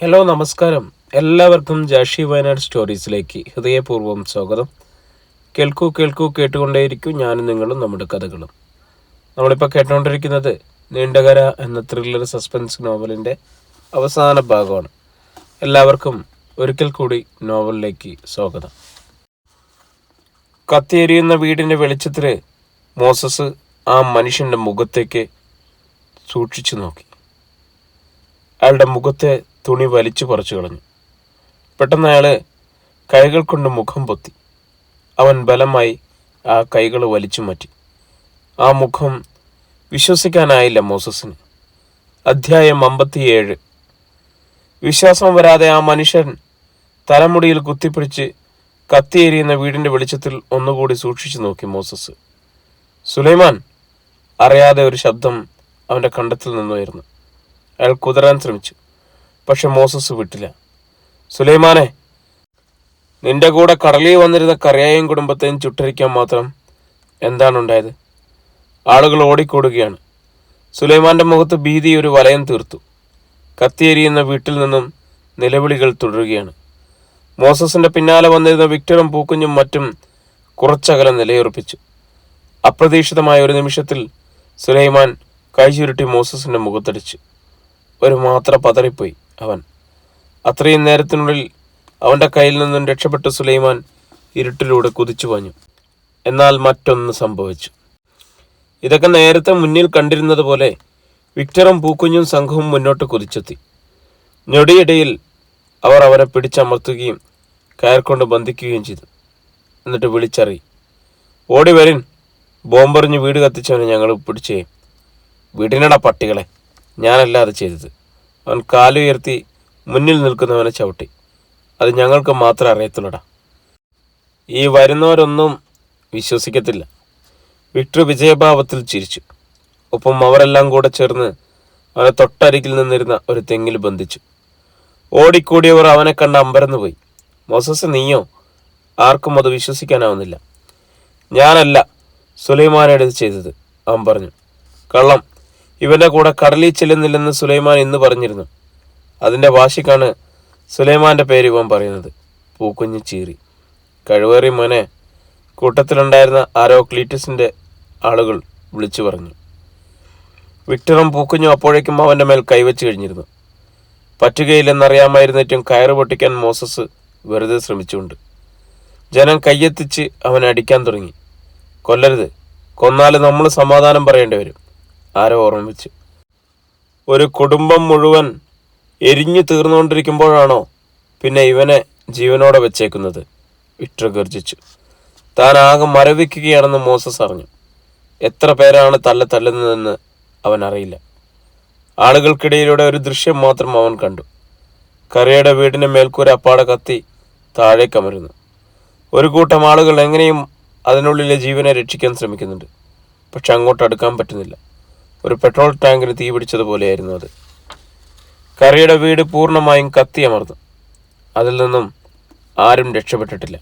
Hello നമസ്കാരം. എല്ലാവർക്കും ജാഷി വയനാട് സ്റ്റോറീസിലേക്ക് ഹൃദയപൂർവ്വം സ്വാഗതം. കേൾക്കൂ കേൾക്കൂ കേട്ടുകൊണ്ടേയിരിക്കും ഞാനും നിങ്ങളും നമ്മുടെ കഥകളും. നമ്മളിപ്പോൾ കേട്ടുകൊണ്ടിരിക്കുന്നത് നീണ്ടകര എന്ന ത്രില്ലർ സസ്പെൻസ് നോവലിൻ്റെ അവസാന ഭാഗമാണ്. എല്ലാവർക്കും ഒരിക്കൽ കൂടി നോവലിലേക്ക് സ്വാഗതം. കത്തിയെരിയുന്ന വീടിൻ്റെ വെളിച്ചത്തിൽ മോസസ് ആ മനുഷ്യൻ്റെ മുഖത്തേക്ക് സൂക്ഷിച്ചു നോക്കി. അയാളുടെ മുഖത്തെ തുണി വലിച്ചു പറിച്ചു കളഞ്ഞു. പെട്ടെന്ന് അയാൾ കൈകൾ കൊണ്ട് മുഖം പൊത്തി. അവൻ ബലമായി ആ കൈകൾ വലിച്ചു മാറ്റി. ആ മുഖം വിശ്വസിക്കാനായില്ല മോസസിന്. അധ്യായം 57. വിശ്വാസം വരാതെ ആ മനുഷ്യൻ തലമുടിയിൽ കുത്തിപ്പിടിച്ച് കത്തിയെരിയുന്ന വീടിൻ്റെ വെളിച്ചത്തിൽ ഒന്നുകൂടി സൂക്ഷിച്ചു നോക്കി മോസസ്. സുലൈമാൻ! അറിയാതെ ഒരു ശബ്ദം അവൻ്റെ കണ്ടത്തിൽ നിന്നുയർന്നു. അയാൾ കുതറാൻ ശ്രമിച്ചു. പക്ഷെ മോസസ് വിട്ടില്ല. സുലൈമാനെ, നിന്റെ കൂടെ കടലിൽ വന്നിരുന്ന കറിയായും കുടുംബത്തെയും ചുട്ടരിക്കാൻ മാത്രം എന്താണുണ്ടായത്? ആളുകൾ ഓടിക്കൂടുകയാണ്. സുലൈമാന്റെ മുഖത്ത് ഭീതി ഒരു വലയം തീർത്തു. കത്തിയെരിയുന്ന വീട്ടിൽ നിന്നും നിലവിളികൾ തുടരുകയാണ്. മോസസിന്റെ പിന്നാലെ വന്നിരുന്ന വിക്ടറും പൂക്കുഞ്ഞും മറ്റും കുറച്ചകലം നിലയുറപ്പിച്ചു. അപ്രതീക്ഷിതമായ ഒരു നിമിഷത്തിൽ സുലൈമാൻ കൈ ചുരുട്ടി മോസസിന്റെ മുഖത്തടിച്ചു. ഒരു മാത്ര പതറിപ്പോയി അവൻ. അത്രയും നേരത്തിനുള്ളിൽ അവൻ്റെ കയ്യിൽ നിന്നും രക്ഷപ്പെട്ട സുലൈമാൻ ഇരുട്ടിലൂടെ കുതിച്ചു പാഞ്ഞു. എന്നാൽ മറ്റൊന്ന് സംഭവിച്ചു. ഇതൊക്കെ നേരത്തെ മുന്നിൽ കണ്ടിരുന്നത് പോലെ വിക്ടറും പൂക്കുഞ്ഞും സംഘവും മുന്നോട്ട് കുതിച്ചെത്തി. ഞൊടിയിടയിൽ അവർ അവരെ പിടിച്ചമർത്തുകയും കയർക്കൊണ്ട് ബന്ധിക്കുകയും ചെയ്തു. എന്നിട്ട് വിളിച്ചറി, ഓടി വരിൻ, ബോംബെറിഞ്ഞ് വീട് കത്തിച്ചവനെ ഞങ്ങൾ പിടിച്ചേ. വീടിനട പട്ടികളെ, ഞാനല്ല അത് ചെയ്തത്. അവൻ കാലുയർത്തി മുന്നിൽ നിൽക്കുന്നവനെ ചവിട്ടി. അത് ഞങ്ങൾക്ക് മാത്രമേ അറിയത്തുള്ളടാ. ഈ വരുന്നവരൊന്നും വിശ്വസിക്കത്തില്ല. വിക്ടർ വിജയഭാവത്തിൽ ചിരിച്ചു. ഒപ്പം അവരെല്ലാം കൂടെ ചേർന്ന് അവനെ തൊട്ടരികിൽ നിന്നിരുന്ന ഒരു തെങ്ങിൽ ബന്ധിച്ചു. ഓടിക്കൂടിയവർ അവനെ കണ്ട് അമ്പരന്ന് പോയി. മോസസ്, നീയോ? ആർക്കും അത് വിശ്വസിക്കാനാവുന്നില്ല. ഞാനല്ല സുലൈമാനാണ് ഇത് ചെയ്തത്, അവൻ പറഞ്ഞു. കള്ളം! ഇവന്റെ കൂടെ കടലിൽ ചെല്ലുന്നില്ലെന്ന് സുലൈമാൻ ഇന്ന് പറഞ്ഞിരുന്നു. അതിൻ്റെ വാശിക്കാണ് സുലൈമാന്റെ പേര് ഇവൻ പറയുന്നത്. പൂക്കുഞ്ഞ് ചീറി. കഴിവേറി മോനെ, കൂട്ടത്തിലുണ്ടായിരുന്ന ആരോ ക്ലീറ്റസിന്റെ ആളുകൾ വിളിച്ചു പറഞ്ഞു. വിക്ടറും പൂക്കുഞ്ഞും അപ്പോഴേക്കും അവന്റെ മേൽ കൈവച്ച് കഴിഞ്ഞിരുന്നു. പറ്റുകയില്ലെന്നറിയാമായിരുന്നിട്ടും കയറ് പൊട്ടിക്കാൻ മോസസ് വെറുതെ ശ്രമിച്ചുകൊണ്ട്. ജനം കയ്യെത്തിച്ച് അവനെ അടിക്കാൻ തുടങ്ങി. കൊല്ലരുത്, കൊന്നാല് നമ്മൾ സമാധാനം പറയേണ്ടി വരും, ആരോ ഓർമ്മിച്ചു. ഒരു കുടുംബം മുഴുവൻ എരിഞ്ഞു തീർന്നുകൊണ്ടിരിക്കുമ്പോഴാണോ പിന്നെ ഇവനെ ജീവനോടെ വെച്ചേക്കുന്നത്? വിക്ടർ ഗർജിച്ചു. താൻ ആകെ മരവിക്കുകയാണെന്ന് മോസസ് അറിഞ്ഞു. എത്ര പേരാണ് തല്ലുന്നതെന്ന് അവൻ അറിയില്ല. ആളുകൾക്കിടയിലൂടെ ഒരു ദൃശ്യം മാത്രം അവൻ കണ്ടു. കറിയുടെ വീടിന്റെ മേൽക്കൂര അപ്പാടെ കത്തി താഴേക്കമരുന്നു. ഒരു കൂട്ടം ആളുകൾ എങ്ങനെയും അതിനുള്ളിലെ ജീവനെ രക്ഷിക്കാൻ ശ്രമിക്കുന്നുണ്ട്. പക്ഷെ അങ്ങോട്ട് അടുക്കാൻ പറ്റുന്നില്ല. ഒരു പെട്രോൾ ടാങ്കിന് തീ പിടിച്ചതുപോലെയായിരുന്നു അത്. കറിയുടെ വീട് പൂർണ്ണമായും കത്തിയമർന്നു. അതിൽ നിന്നും ആരും രക്ഷപ്പെട്ടിട്ടില്ല.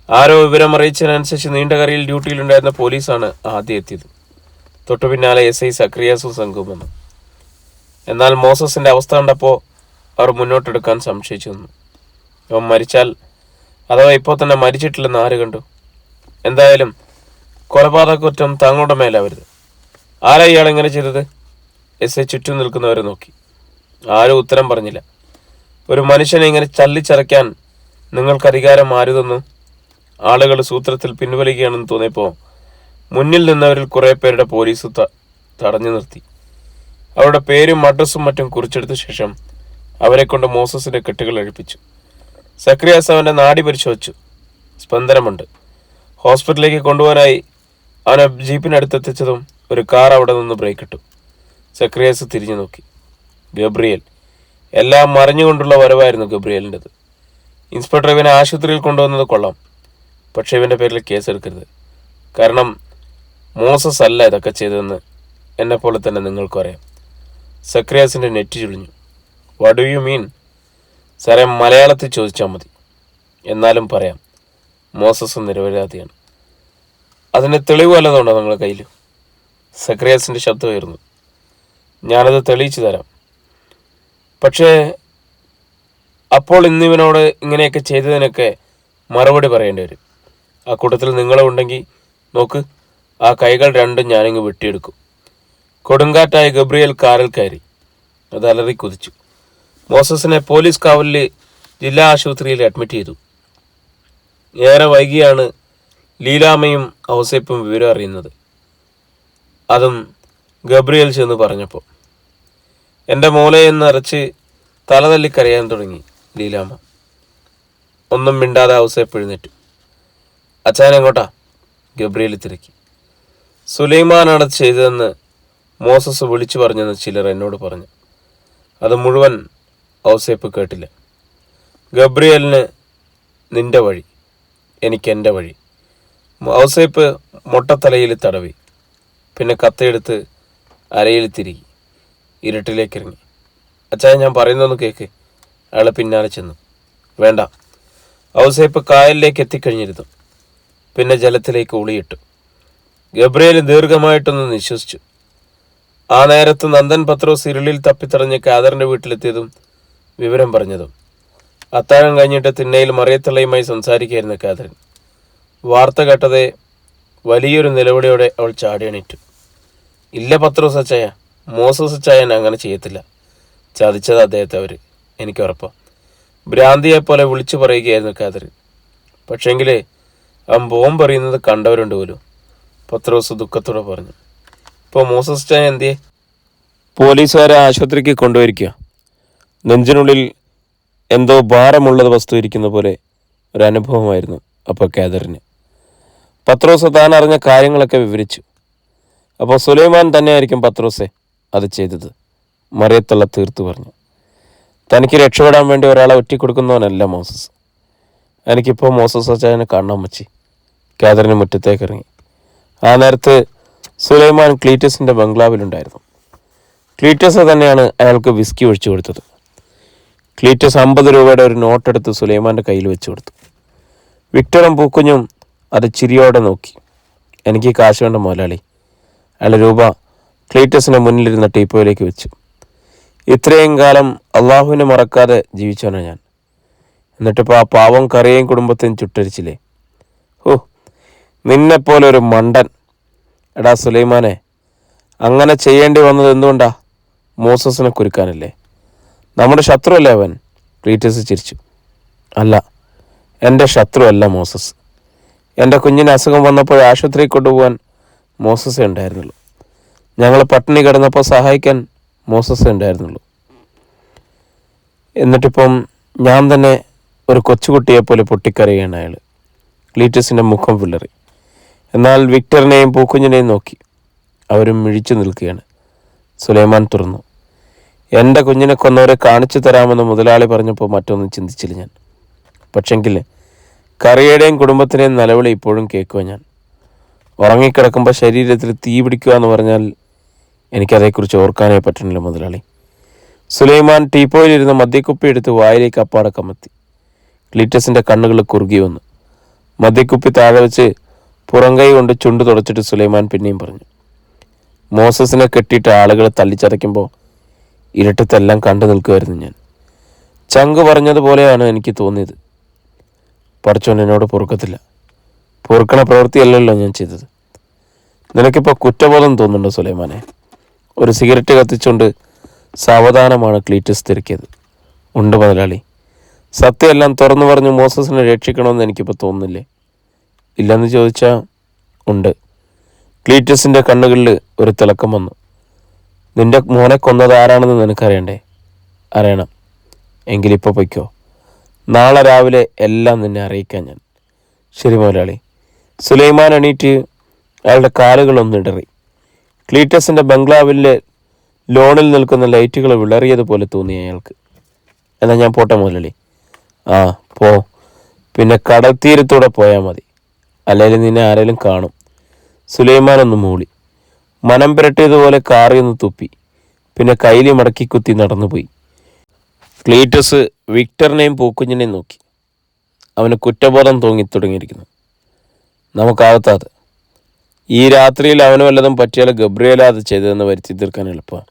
ആരോ വിവരം അറിയിച്ചതിനനുസരിച്ച് നീണ്ടകരയിൽ ഡ്യൂട്ടിയിലുണ്ടായിരുന്ന പോലീസാണ് ആദ്യം എത്തിയത്. തൊട്ടു പിന്നാലെ SI സക്രിയാസും സംഘവും വന്നു. എന്നാൽ മോസസിന്റെ അവസ്ഥ കണ്ടപ്പോൾ അവർ മുന്നോട്ടെടുക്കാൻ സംശയിച്ചു നിന്നു. അവൻ മരിച്ചാൽ, അഥവാ ഇപ്പോൾ തന്നെ മരിച്ചിട്ടില്ലെന്ന് ആര് കണ്ടു? എന്തായാലും കൊലപാതക കുറ്റം തങ്ങളുടെ മേലാവരുത്. ആരാ ഇയാൾ എങ്ങനെ ചെയ്തത്? SI ചുറ്റും നിൽക്കുന്നവരെ നോക്കി. ആരും ഉത്തരം പറഞ്ഞില്ല. ഒരു മനുഷ്യനെ ഇങ്ങനെ ചല്ലിച്ചറയ്ക്കാൻ നിങ്ങൾക്ക് അധികാരം ആര് തന്നു? ആളുകൾ സൂത്രത്തിൽ പിൻവലിക്കുകയാണെന്ന് തോന്നിയപ്പോൾ മുന്നിൽ നിന്നവരിൽ കുറെ പേരുടെ പോലീസ് തടഞ്ഞു നിർത്തി. അവരുടെ പേരും അഡ്രസ്സും മറ്റും കുറിച്ചെടുത്ത ശേഷം അവരെ കൊണ്ട് മോസസിന്റെ കെട്ടുകൾ അഴിപ്പിച്ചു. സക്രിയാസ് അവന്റെ നാടി പരിശോധിച്ചു. സ്പന്ദനമുണ്ട്. ഹോസ്പിറ്റലിലേക്ക് കൊണ്ടുപോകാനായി അവനെ ജീപ്പിനടുത്തെത്തിച്ചതും ഒരു കാർ അവിടെ നിന്ന് ബ്രേക്ക് ഇട്ടു. സക്രിയാസ് തിരിഞ്ഞു നോക്കി. ഗബ്രിയേൽ. എല്ലാം മറിഞ്ഞുകൊണ്ടുള്ള വരവായിരുന്നു ഗബ്രിയേലിൻ്റെത്. ഇൻസ്പെക്ടർ ഇവനെ ആശുപത്രിയിൽ കൊണ്ടുവന്നത് കൊള്ളാം, പക്ഷെ ഇവൻ്റെ പേരിൽ കേസെടുക്കരുത്. കാരണം മോസസ് അല്ല ഇതൊക്കെ ചെയ്തതെന്ന് എന്നെപ്പോലെ തന്നെ നിങ്ങൾക്കും അറിയാം. സക്രിയാസിൻ്റെ നെറ്റി ചുളിഞ്ഞു. What do you mean? സാറേ, മലയാളത്തിൽ ചോദിച്ചാൽ മതി. എന്നാലും പറയാം, മോസസ് നിരപരാധിയാണ്. അതിന് തെളിവ് വല്ലതുണ്ടോ നിങ്ങളുടെ കയ്യിൽ? സക്രിയാസിൻ്റെ ശബ്ദം ഉയർന്നു. ഞാനത് തെളിയിച്ചു തരാം. പക്ഷേ അപ്പോൾ ഇന്നിവനോട് ഇങ്ങനെയൊക്കെ ചെയ്തതിനൊക്കെ മറുപടി പറയേണ്ടി വരും. ആ കൂട്ടത്തിൽ നിങ്ങളുണ്ടെങ്കിൽ നോക്ക്, ആ കൈകൾ രണ്ടും ഞാനിങ്ങ് വെട്ടിയെടുക്കും. കൊടുങ്കാറ്റായ ഗബ്രിയേൽ കാറിൽ കയറി. അത് അലറി കുതിച്ചു. മോസസിനെ പോലീസ് കാവലിൽ ജില്ലാ ആശുപത്രിയിൽ അഡ്മിറ്റ് ചെയ്തു. ഏറെ വൈകിയാണ് ലീലാമ്മയും ഔസേപ്പും വിവരം അറിയുന്നത്. അതും ഗബ്രിയേൽ ചെന്ന് പറഞ്ഞപ്പോൾ. എൻ്റെ മോളെയെന്ന് അരച്ച് തലതല്ലി കരയാൻ തുടങ്ങി ലീലാമ്മ. ഒന്നും മിണ്ടാതെ ഔസേപ്പ് എഴുന്നേറ്റു. അച്ഛൻ എങ്ങോട്ടാ? ഗബ്രിയേൽ തിരക്കി. സുലൈമാനാണ് ചെയ്തതെന്ന് മോസസ് വിളിച്ചു പറഞ്ഞെന്ന് ചിലർ എന്നോട് പറഞ്ഞു. അത് മുഴുവൻ ഔസേപ്പ് കേട്ടില്ല. ഗബ്രിയേലിന് നിന്റെ വഴി, എനിക്കെൻ്റെ വഴി. ഔസേപ്പ് മൊട്ടത്തലയിൽ തടവി. പിന്നെ കത്തയെടുത്ത് അരയിൽ തിരികി ഇരുട്ടിലേക്കിറങ്ങി. അച്ഛാ, ഞാൻ പറയുന്നൊന്ന് കേൾക്ക്. അയാൾ പിന്നാലെ ചെന്നു. വേണ്ട. ഔസേപ്പ് കായലിലേക്ക് എത്തിക്കഴിഞ്ഞിരുന്നു. പിന്നെ ജലത്തിലേക്ക് ഉളിയിട്ടു. ഗബ്രിയേൽ ദീർഘമായിട്ടൊന്ന് നിശ്വസിച്ചു. ആ നേരത്ത് നന്ദൻ പത്രോസ് ഇരുളിൽ തപ്പിത്തറഞ്ഞ് കാദറിൻ്റെ വീട്ടിലെത്തിയതും വിവരം പറഞ്ഞതും. അത്താഴം കഴിഞ്ഞിട്ട് തിണ്ണയിൽ മറിയത്തള്ളയുമായി സംസാരിക്കുകയായിരുന്നു കാദറിൻ. വാർത്ത കേട്ടതേ വലിയൊരു നിലവിളിയോടെ അവൾ ചാടിയണിറ്റു. ഇല്ല പത്രോസ് അച്ചായ, മോസസ് അച്ചായൻ അങ്ങനെ ചെയ്യത്തില്ല. ചതിച്ചത് അദ്ദേഹത്തെ അവർ, എനിക്ക് ഉറപ്പാണ്. ഭ്രാന്തിയെപ്പോലെ വിളിച്ചു പറയുകയായിരുന്നു കാദറിൻ. പക്ഷേങ്കിൽ അവൻ ബോംബെറിയുന്നത് കണ്ടവരുണ്ട് പോലും, പത്രോസ് ദുഃഖത്തോടെ പറഞ്ഞു. ഇപ്പോൾ മോസസ് അച്ചായൻ എന്തിയെ? പോലീസുകാരെ ആശുപത്രിക്ക് കൊണ്ടുപോയിരിക്കുക. നെഞ്ചിനുള്ളിൽ എന്തോ ഭാരമുള്ളത് വസ്തു ഇരിക്കുന്ന പോലെ ഒരനുഭവമായിരുന്നു അപ്പോൾ കാദറിന്. പത്രോസ് താൻ അറിഞ്ഞ കാര്യങ്ങളൊക്കെ വിവരിച്ചു. അപ്പോൾ സുലൈമാൻ തന്നെയായിരിക്കും പത്രോസെ അത് ചെയ്തത്, മറിയത്തള്ള തീർത്തു പറഞ്ഞു. തനിക്ക് രക്ഷപ്പെടാൻ വേണ്ടി ഒരാളെ ഒറ്റിക്കൊടുക്കുന്നവനല്ല മോസസ്. എനിക്കിപ്പോൾ മോസസ് അച്ചായനെ കാണാൻ വച്ചി. കാദറിന് മുറ്റത്തേക്ക് ഇറങ്ങി. ആ നേരത്ത് സുലൈമാൻ ക്ലീറ്റസിൻ്റെ ബംഗ്ലാവിലുണ്ടായിരുന്നു. ക്ലീറ്റസ് തന്നെയാണ് അയാൾക്ക് വിസ്കി ഒഴിച്ചു കൊടുത്തത്. ക്ലീറ്റസ് 50 രൂപയുടെ ഒരു നോട്ടെടുത്ത് സുലൈമാൻ്റെ കയ്യിൽ വെച്ചു കൊടുത്തു. വിക്ടറും പൂക്കുഞ്ഞും അത് ചിരിയോടെ നോക്കി. എനിക്ക് കാശ് വേണ്ട മുതലാളി. അയാൾ രൂപ ക്ലീറ്റസിൻ്റെ മുന്നിലിരുന്ന ടീപ്പോയിലേക്ക് വെച്ചു. ഇത്രയും കാലം അള്ളാഹുവിനെ മറക്കാതെ ജീവിച്ചവനാണ് ഞാൻ. എന്നിട്ടിപ്പോൾ ആ പാവം കറിയേയും കുടുംബത്തെയും ചുട്ടരിച്ചില്ലേ? ഓ, നിന്നെപ്പോലെ ഒരു മണ്ടൻ. എടാ സുലൈമാനെ, അങ്ങനെ ചെയ്യേണ്ടി വന്നത് എന്തുകൊണ്ടാ? മോസസിനെ കുരുക്കാനല്ലേ? നമ്മുടെ ശത്രുവല്ലേ അവൻ? ക്ലീറ്റസ് ചിരിച്ചു. അല്ല, എൻ്റെ ശത്രുവല്ല മോസസ്. എൻ്റെ കുഞ്ഞിന് അസുഖം വന്നപ്പോൾ ആശുപത്രിയിൽ കൊണ്ടുപോകാൻ മോസസേ ഉണ്ടായിരുന്നുള്ളൂ. ഞങ്ങൾ പട്ടിണി കിടന്നപ്പോൾ സഹായിക്കാൻ മോസസേ ഉണ്ടായിരുന്നുള്ളൂ. എന്നിട്ടിപ്പം ഞാൻ തന്നെ ഒരു കൊച്ചുകുട്ടിയെപ്പോലെ പൊട്ടിക്കരയാണ് അയാൾ. ക്ലീറ്റസിൻ്റെ മുഖം വിളറി. എന്നാൽ വിക്ടറിനെയും പൂക്കുഞ്ഞിനെയും നോക്കി. അവരും മിഴിച്ചു നിൽക്കുകയാണ്. സുലൈമാൻ തുറന്നു. എൻ്റെ കുഞ്ഞിനെ കൊന്നവരെ കാണിച്ചു തരാമെന്ന് മുതലാളി പറഞ്ഞപ്പോൾ മറ്റൊന്നും ചിന്തിച്ചില്ല ഞാൻ. പക്ഷെങ്കിൽ കറിയുടെയും കുടുംബത്തിൻ്റെയും നിലവിളി ഇപ്പോഴും കേൾക്കുക ഞാൻ. ഉറങ്ങിക്കിടക്കുമ്പോൾ ശരീരത്തിൽ തീ പിടിക്കുക എന്ന് പറഞ്ഞാൽ എനിക്കതേക്കുറിച്ച് ഓർക്കാനേ പറ്റണില്ല മുതലാളി. സുലൈമാൻ ടീപ്പോയിലിരുന്ന് മദ്യക്കുപ്പി എടുത്ത് വായിലേക്ക് അപ്പാടെ കമത്തി. ക്ലീറ്റസിൻ്റെ കണ്ണുകൾ കുറുകി വന്നു. മദ്യക്കുപ്പി താഴെ വെച്ച് പുറംകൈ കൊണ്ട് ചുണ്ടു തുടച്ചിട്ട് സുലൈമാൻ പിന്നെയും പറഞ്ഞു. മോസസിനെ കെട്ടിയിട്ട് ആളുകൾ തല്ലിച്ചതയ്ക്കുമ്പോൾ ഇരുട്ടത്തെല്ലാം കണ്ടു നിൽക്കുമായിരുന്നു ഞാൻ. ചങ്ക് പറഞ്ഞതുപോലെയാണ് എനിക്ക് തോന്നിയത്. പഠിച്ചോൻ എന്നോട് പൊറുക്കത്തില്ല. പൊറുക്കണ പ്രവൃത്തിയല്ലല്ലോ ഞാൻ ചെയ്തത്. നിനക്കിപ്പോൾ കുറ്റബോധം തോന്നുന്നുണ്ടോ സുലൈമാനെ? ഒരു സിഗരറ്റ് കത്തിച്ചുകൊണ്ട് സാവധാനമാണ് ക്ലീറ്റസ് തിരക്കിയത്. ഉണ്ട് മുതലാളി. സത്യമെല്ലാം തുറന്നു പറഞ്ഞ് മോസസിനെ രക്ഷിക്കണമെന്ന് എനിക്കിപ്പോൾ തോന്നുന്നില്ലേ? ഇല്ലെന്ന് ചോദിച്ചാൽ ഉണ്ട്. ക്ലീറ്റസിൻ്റെ കണ്ണുകളിൽ ഒരു തിളക്കം വന്നു. നിന്റെ മോനെ കൊന്നത് ആരാണെന്ന് നിനക്കറിയണ്ടേ? അറിയണം. എങ്കിലിപ്പോൾ പൊയ്ക്കോ. നാളെ രാവിലെ എല്ലാം നിന്നെ അറിയിക്കാൻ ഞാൻ. ശരി മുതലാളി. സുലൈമാൻ എണീറ്റ് അയാളുടെ കാലുകളൊന്നിടറി. ക്ലീറ്റസിൻ്റെ ബംഗ്ലാവിലെ ലോണിൽ നിൽക്കുന്ന ലൈറ്റുകൾ വിളറിയതുപോലെ തോന്നി അയാൾക്ക്. എന്നാൽ ഞാൻ പോട്ടെ മുതലാളി. ആ പോ. പിന്നെ കടൽ തീരത്തൂടെ പോയാൽ മതി. അല്ലെങ്കിൽ നിന്നെ ആരെങ്കിലും കാണും. സുലൈമാൻ ഒന്ന് മൂളി. മനം പുരട്ടിയതുപോലെ കാറിയൊന്ന് തുപ്പി. പിന്നെ കൈലി മടക്കി കുത്തി നടന്നുപോയി. ക്ലീറ്റസ് വിക്ടറിനെയും പൂക്കുഞ്ഞിനെയും നോക്കി. അവന് കുറ്റബോധം തോന്നിത്തുടങ്ങിയിരിക്കുന്നു. നമുക്കാകത്താത്. ഈ രാത്രിയിൽ അവന് വല്ലതും പറ്റിയാൽ ഗബ്രിയേല അത് ചെയ്തതെന്ന് വരുത്തി തീർക്കാൻ എളുപ്പമാണ്.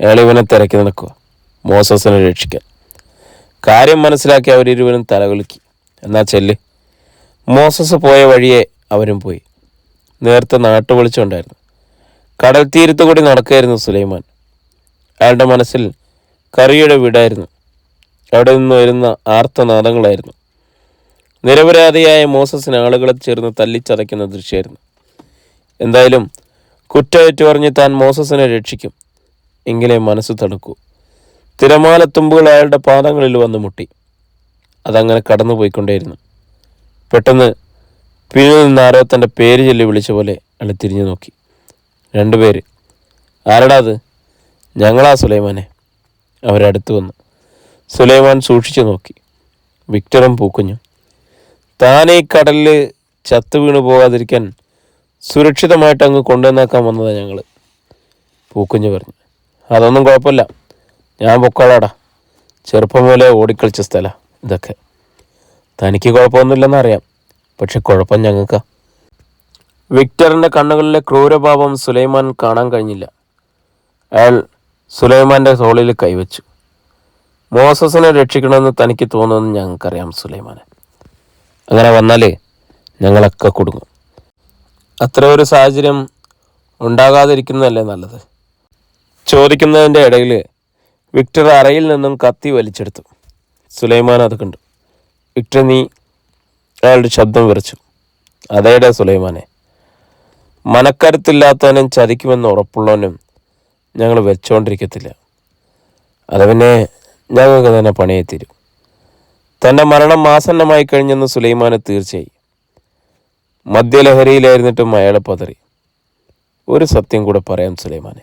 അയാൾ ഇവനെ തിരക്കി നടക്കുക മോസസിനെ രക്ഷിക്കാൻ. കാര്യം മനസ്സിലാക്കി അവരിരുവരും തലകുലുക്കി. എന്നാ ചെല്ല്. മോസസ് പോയ വഴിയെ അവരും പോയി. നേരത്തെ നാട്ടുവിളിച്ചുണ്ടായിരുന്നു. കടൽ തീരത്തു കൂടി നടക്കുകയായിരുന്നു സുലൈമാൻ. അയാളുടെ മനസ്സിൽ കറിയുടെ വീടായിരുന്നു. അവിടെ നിന്ന് വരുന്ന ആർത്തനാദങ്ങളായിരുന്നു. നിരപരാധിയായ മോസസിന് ആളുകളെ ചേർന്ന് തല്ലിച്ചതയ്ക്കുന്ന ദൃശ്യമായിരുന്നു. എന്തായാലും കുറ്റമേറ്റു പറഞ്ഞ് താൻ മോസസിനെ രക്ഷിക്കും. എങ്കിലേ മനസ്സ് തണുക്കൂ. തിരമാലത്തുമ്പുകൾ അയാളുടെ പാദങ്ങളിൽ വന്ന് മുട്ടി. അതങ്ങനെ കടന്നുപോയിക്കൊണ്ടേയിരുന്നു. പെട്ടെന്ന് പിന്നിൽ നിന്നാരോ തൻ്റെ പേര് ചൊല്ലി വിളിച്ച പോലെ അയാൾ തിരിഞ്ഞു നോക്കി. രണ്ടുപേര്. ആരടാ അത്? ഞങ്ങളാ സുലൈമാനെ. അവരടുത്ത് വന്നു. സുലൈമാൻ സൂക്ഷിച്ചു നോക്കി. വിക്ടറും പൂക്കുഞ്ഞും. താനേ കടലിൽ ചത്തു വീണു പോകാതിരിക്കാൻ സുരക്ഷിതമായിട്ട് അങ്ങ് കൊണ്ടുവന്നേക്കാൻ വന്നതാണ് ഞങ്ങൾ. പൂക്കുഞ്ഞ് പറഞ്ഞു. അതൊന്നും കുഴപ്പമില്ല, ഞാൻ പൊക്കോളാടാ. ചെറുപ്പം പോലെ ഓടിക്കളിച്ച സ്ഥലം ഇതൊക്കെ. തനിക്ക് കുഴപ്പമൊന്നുമില്ലെന്നറിയാം, പക്ഷെ കുഴപ്പം ഞങ്ങൾക്കാ. വിക്ടറിൻ്റെ കണ്ണുകളിലെ ക്രൂരഭാവം സുലൈമാൻ കാണാൻ കഴിഞ്ഞില്ല. അയാൾ സുലൈമാൻ്റെ തോളിൽ കൈവച്ചു. മോസസിനെ രക്ഷിക്കണമെന്ന് തനിക്ക് തോന്നുമെന്ന് ഞങ്ങൾക്കറിയാം സുലൈമാനെ. അങ്ങനെ വന്നാൽ ഞങ്ങളൊക്കെ കുടുങ്ങും. അത്ര ഒരു സാഹചര്യം ഉണ്ടാകാതിരിക്കുന്നതല്ലേ നല്ലത്. ചോദിക്കുന്നതിൻ്റെ ഇടയിൽ വിക്ടർ അറയിൽ നിന്നും കത്തി വലിച്ചെടുത്തു. സുലൈമാൻ അത് കണ്ടു. വിക്ടർ, നീ? അയാളുടെ ശബ്ദം വിറച്ചു. അതേടെ സുലൈമാനെ, മനക്കരുത്തില്ലാത്തവനും ചതിക്കുമെന്ന് ഉറപ്പുള്ളവനും ഞങ്ങൾ വെച്ചോണ്ടിരിക്കത്തില്ല. അത് പിന്നെ ഞങ്ങൾക്ക് തന്നെ പണിയെ തീരും. തൻ്റെ മരണം ആസന്നമായി കഴിഞ്ഞെന്ന് സുലൈമാന് തീർച്ചയായി. മദ്യലഹരിയിലായിരുന്നിട്ടും അയാളെ പതറി. ഒരു സത്യം കൂടെ പറയാം സുലൈമാനെ,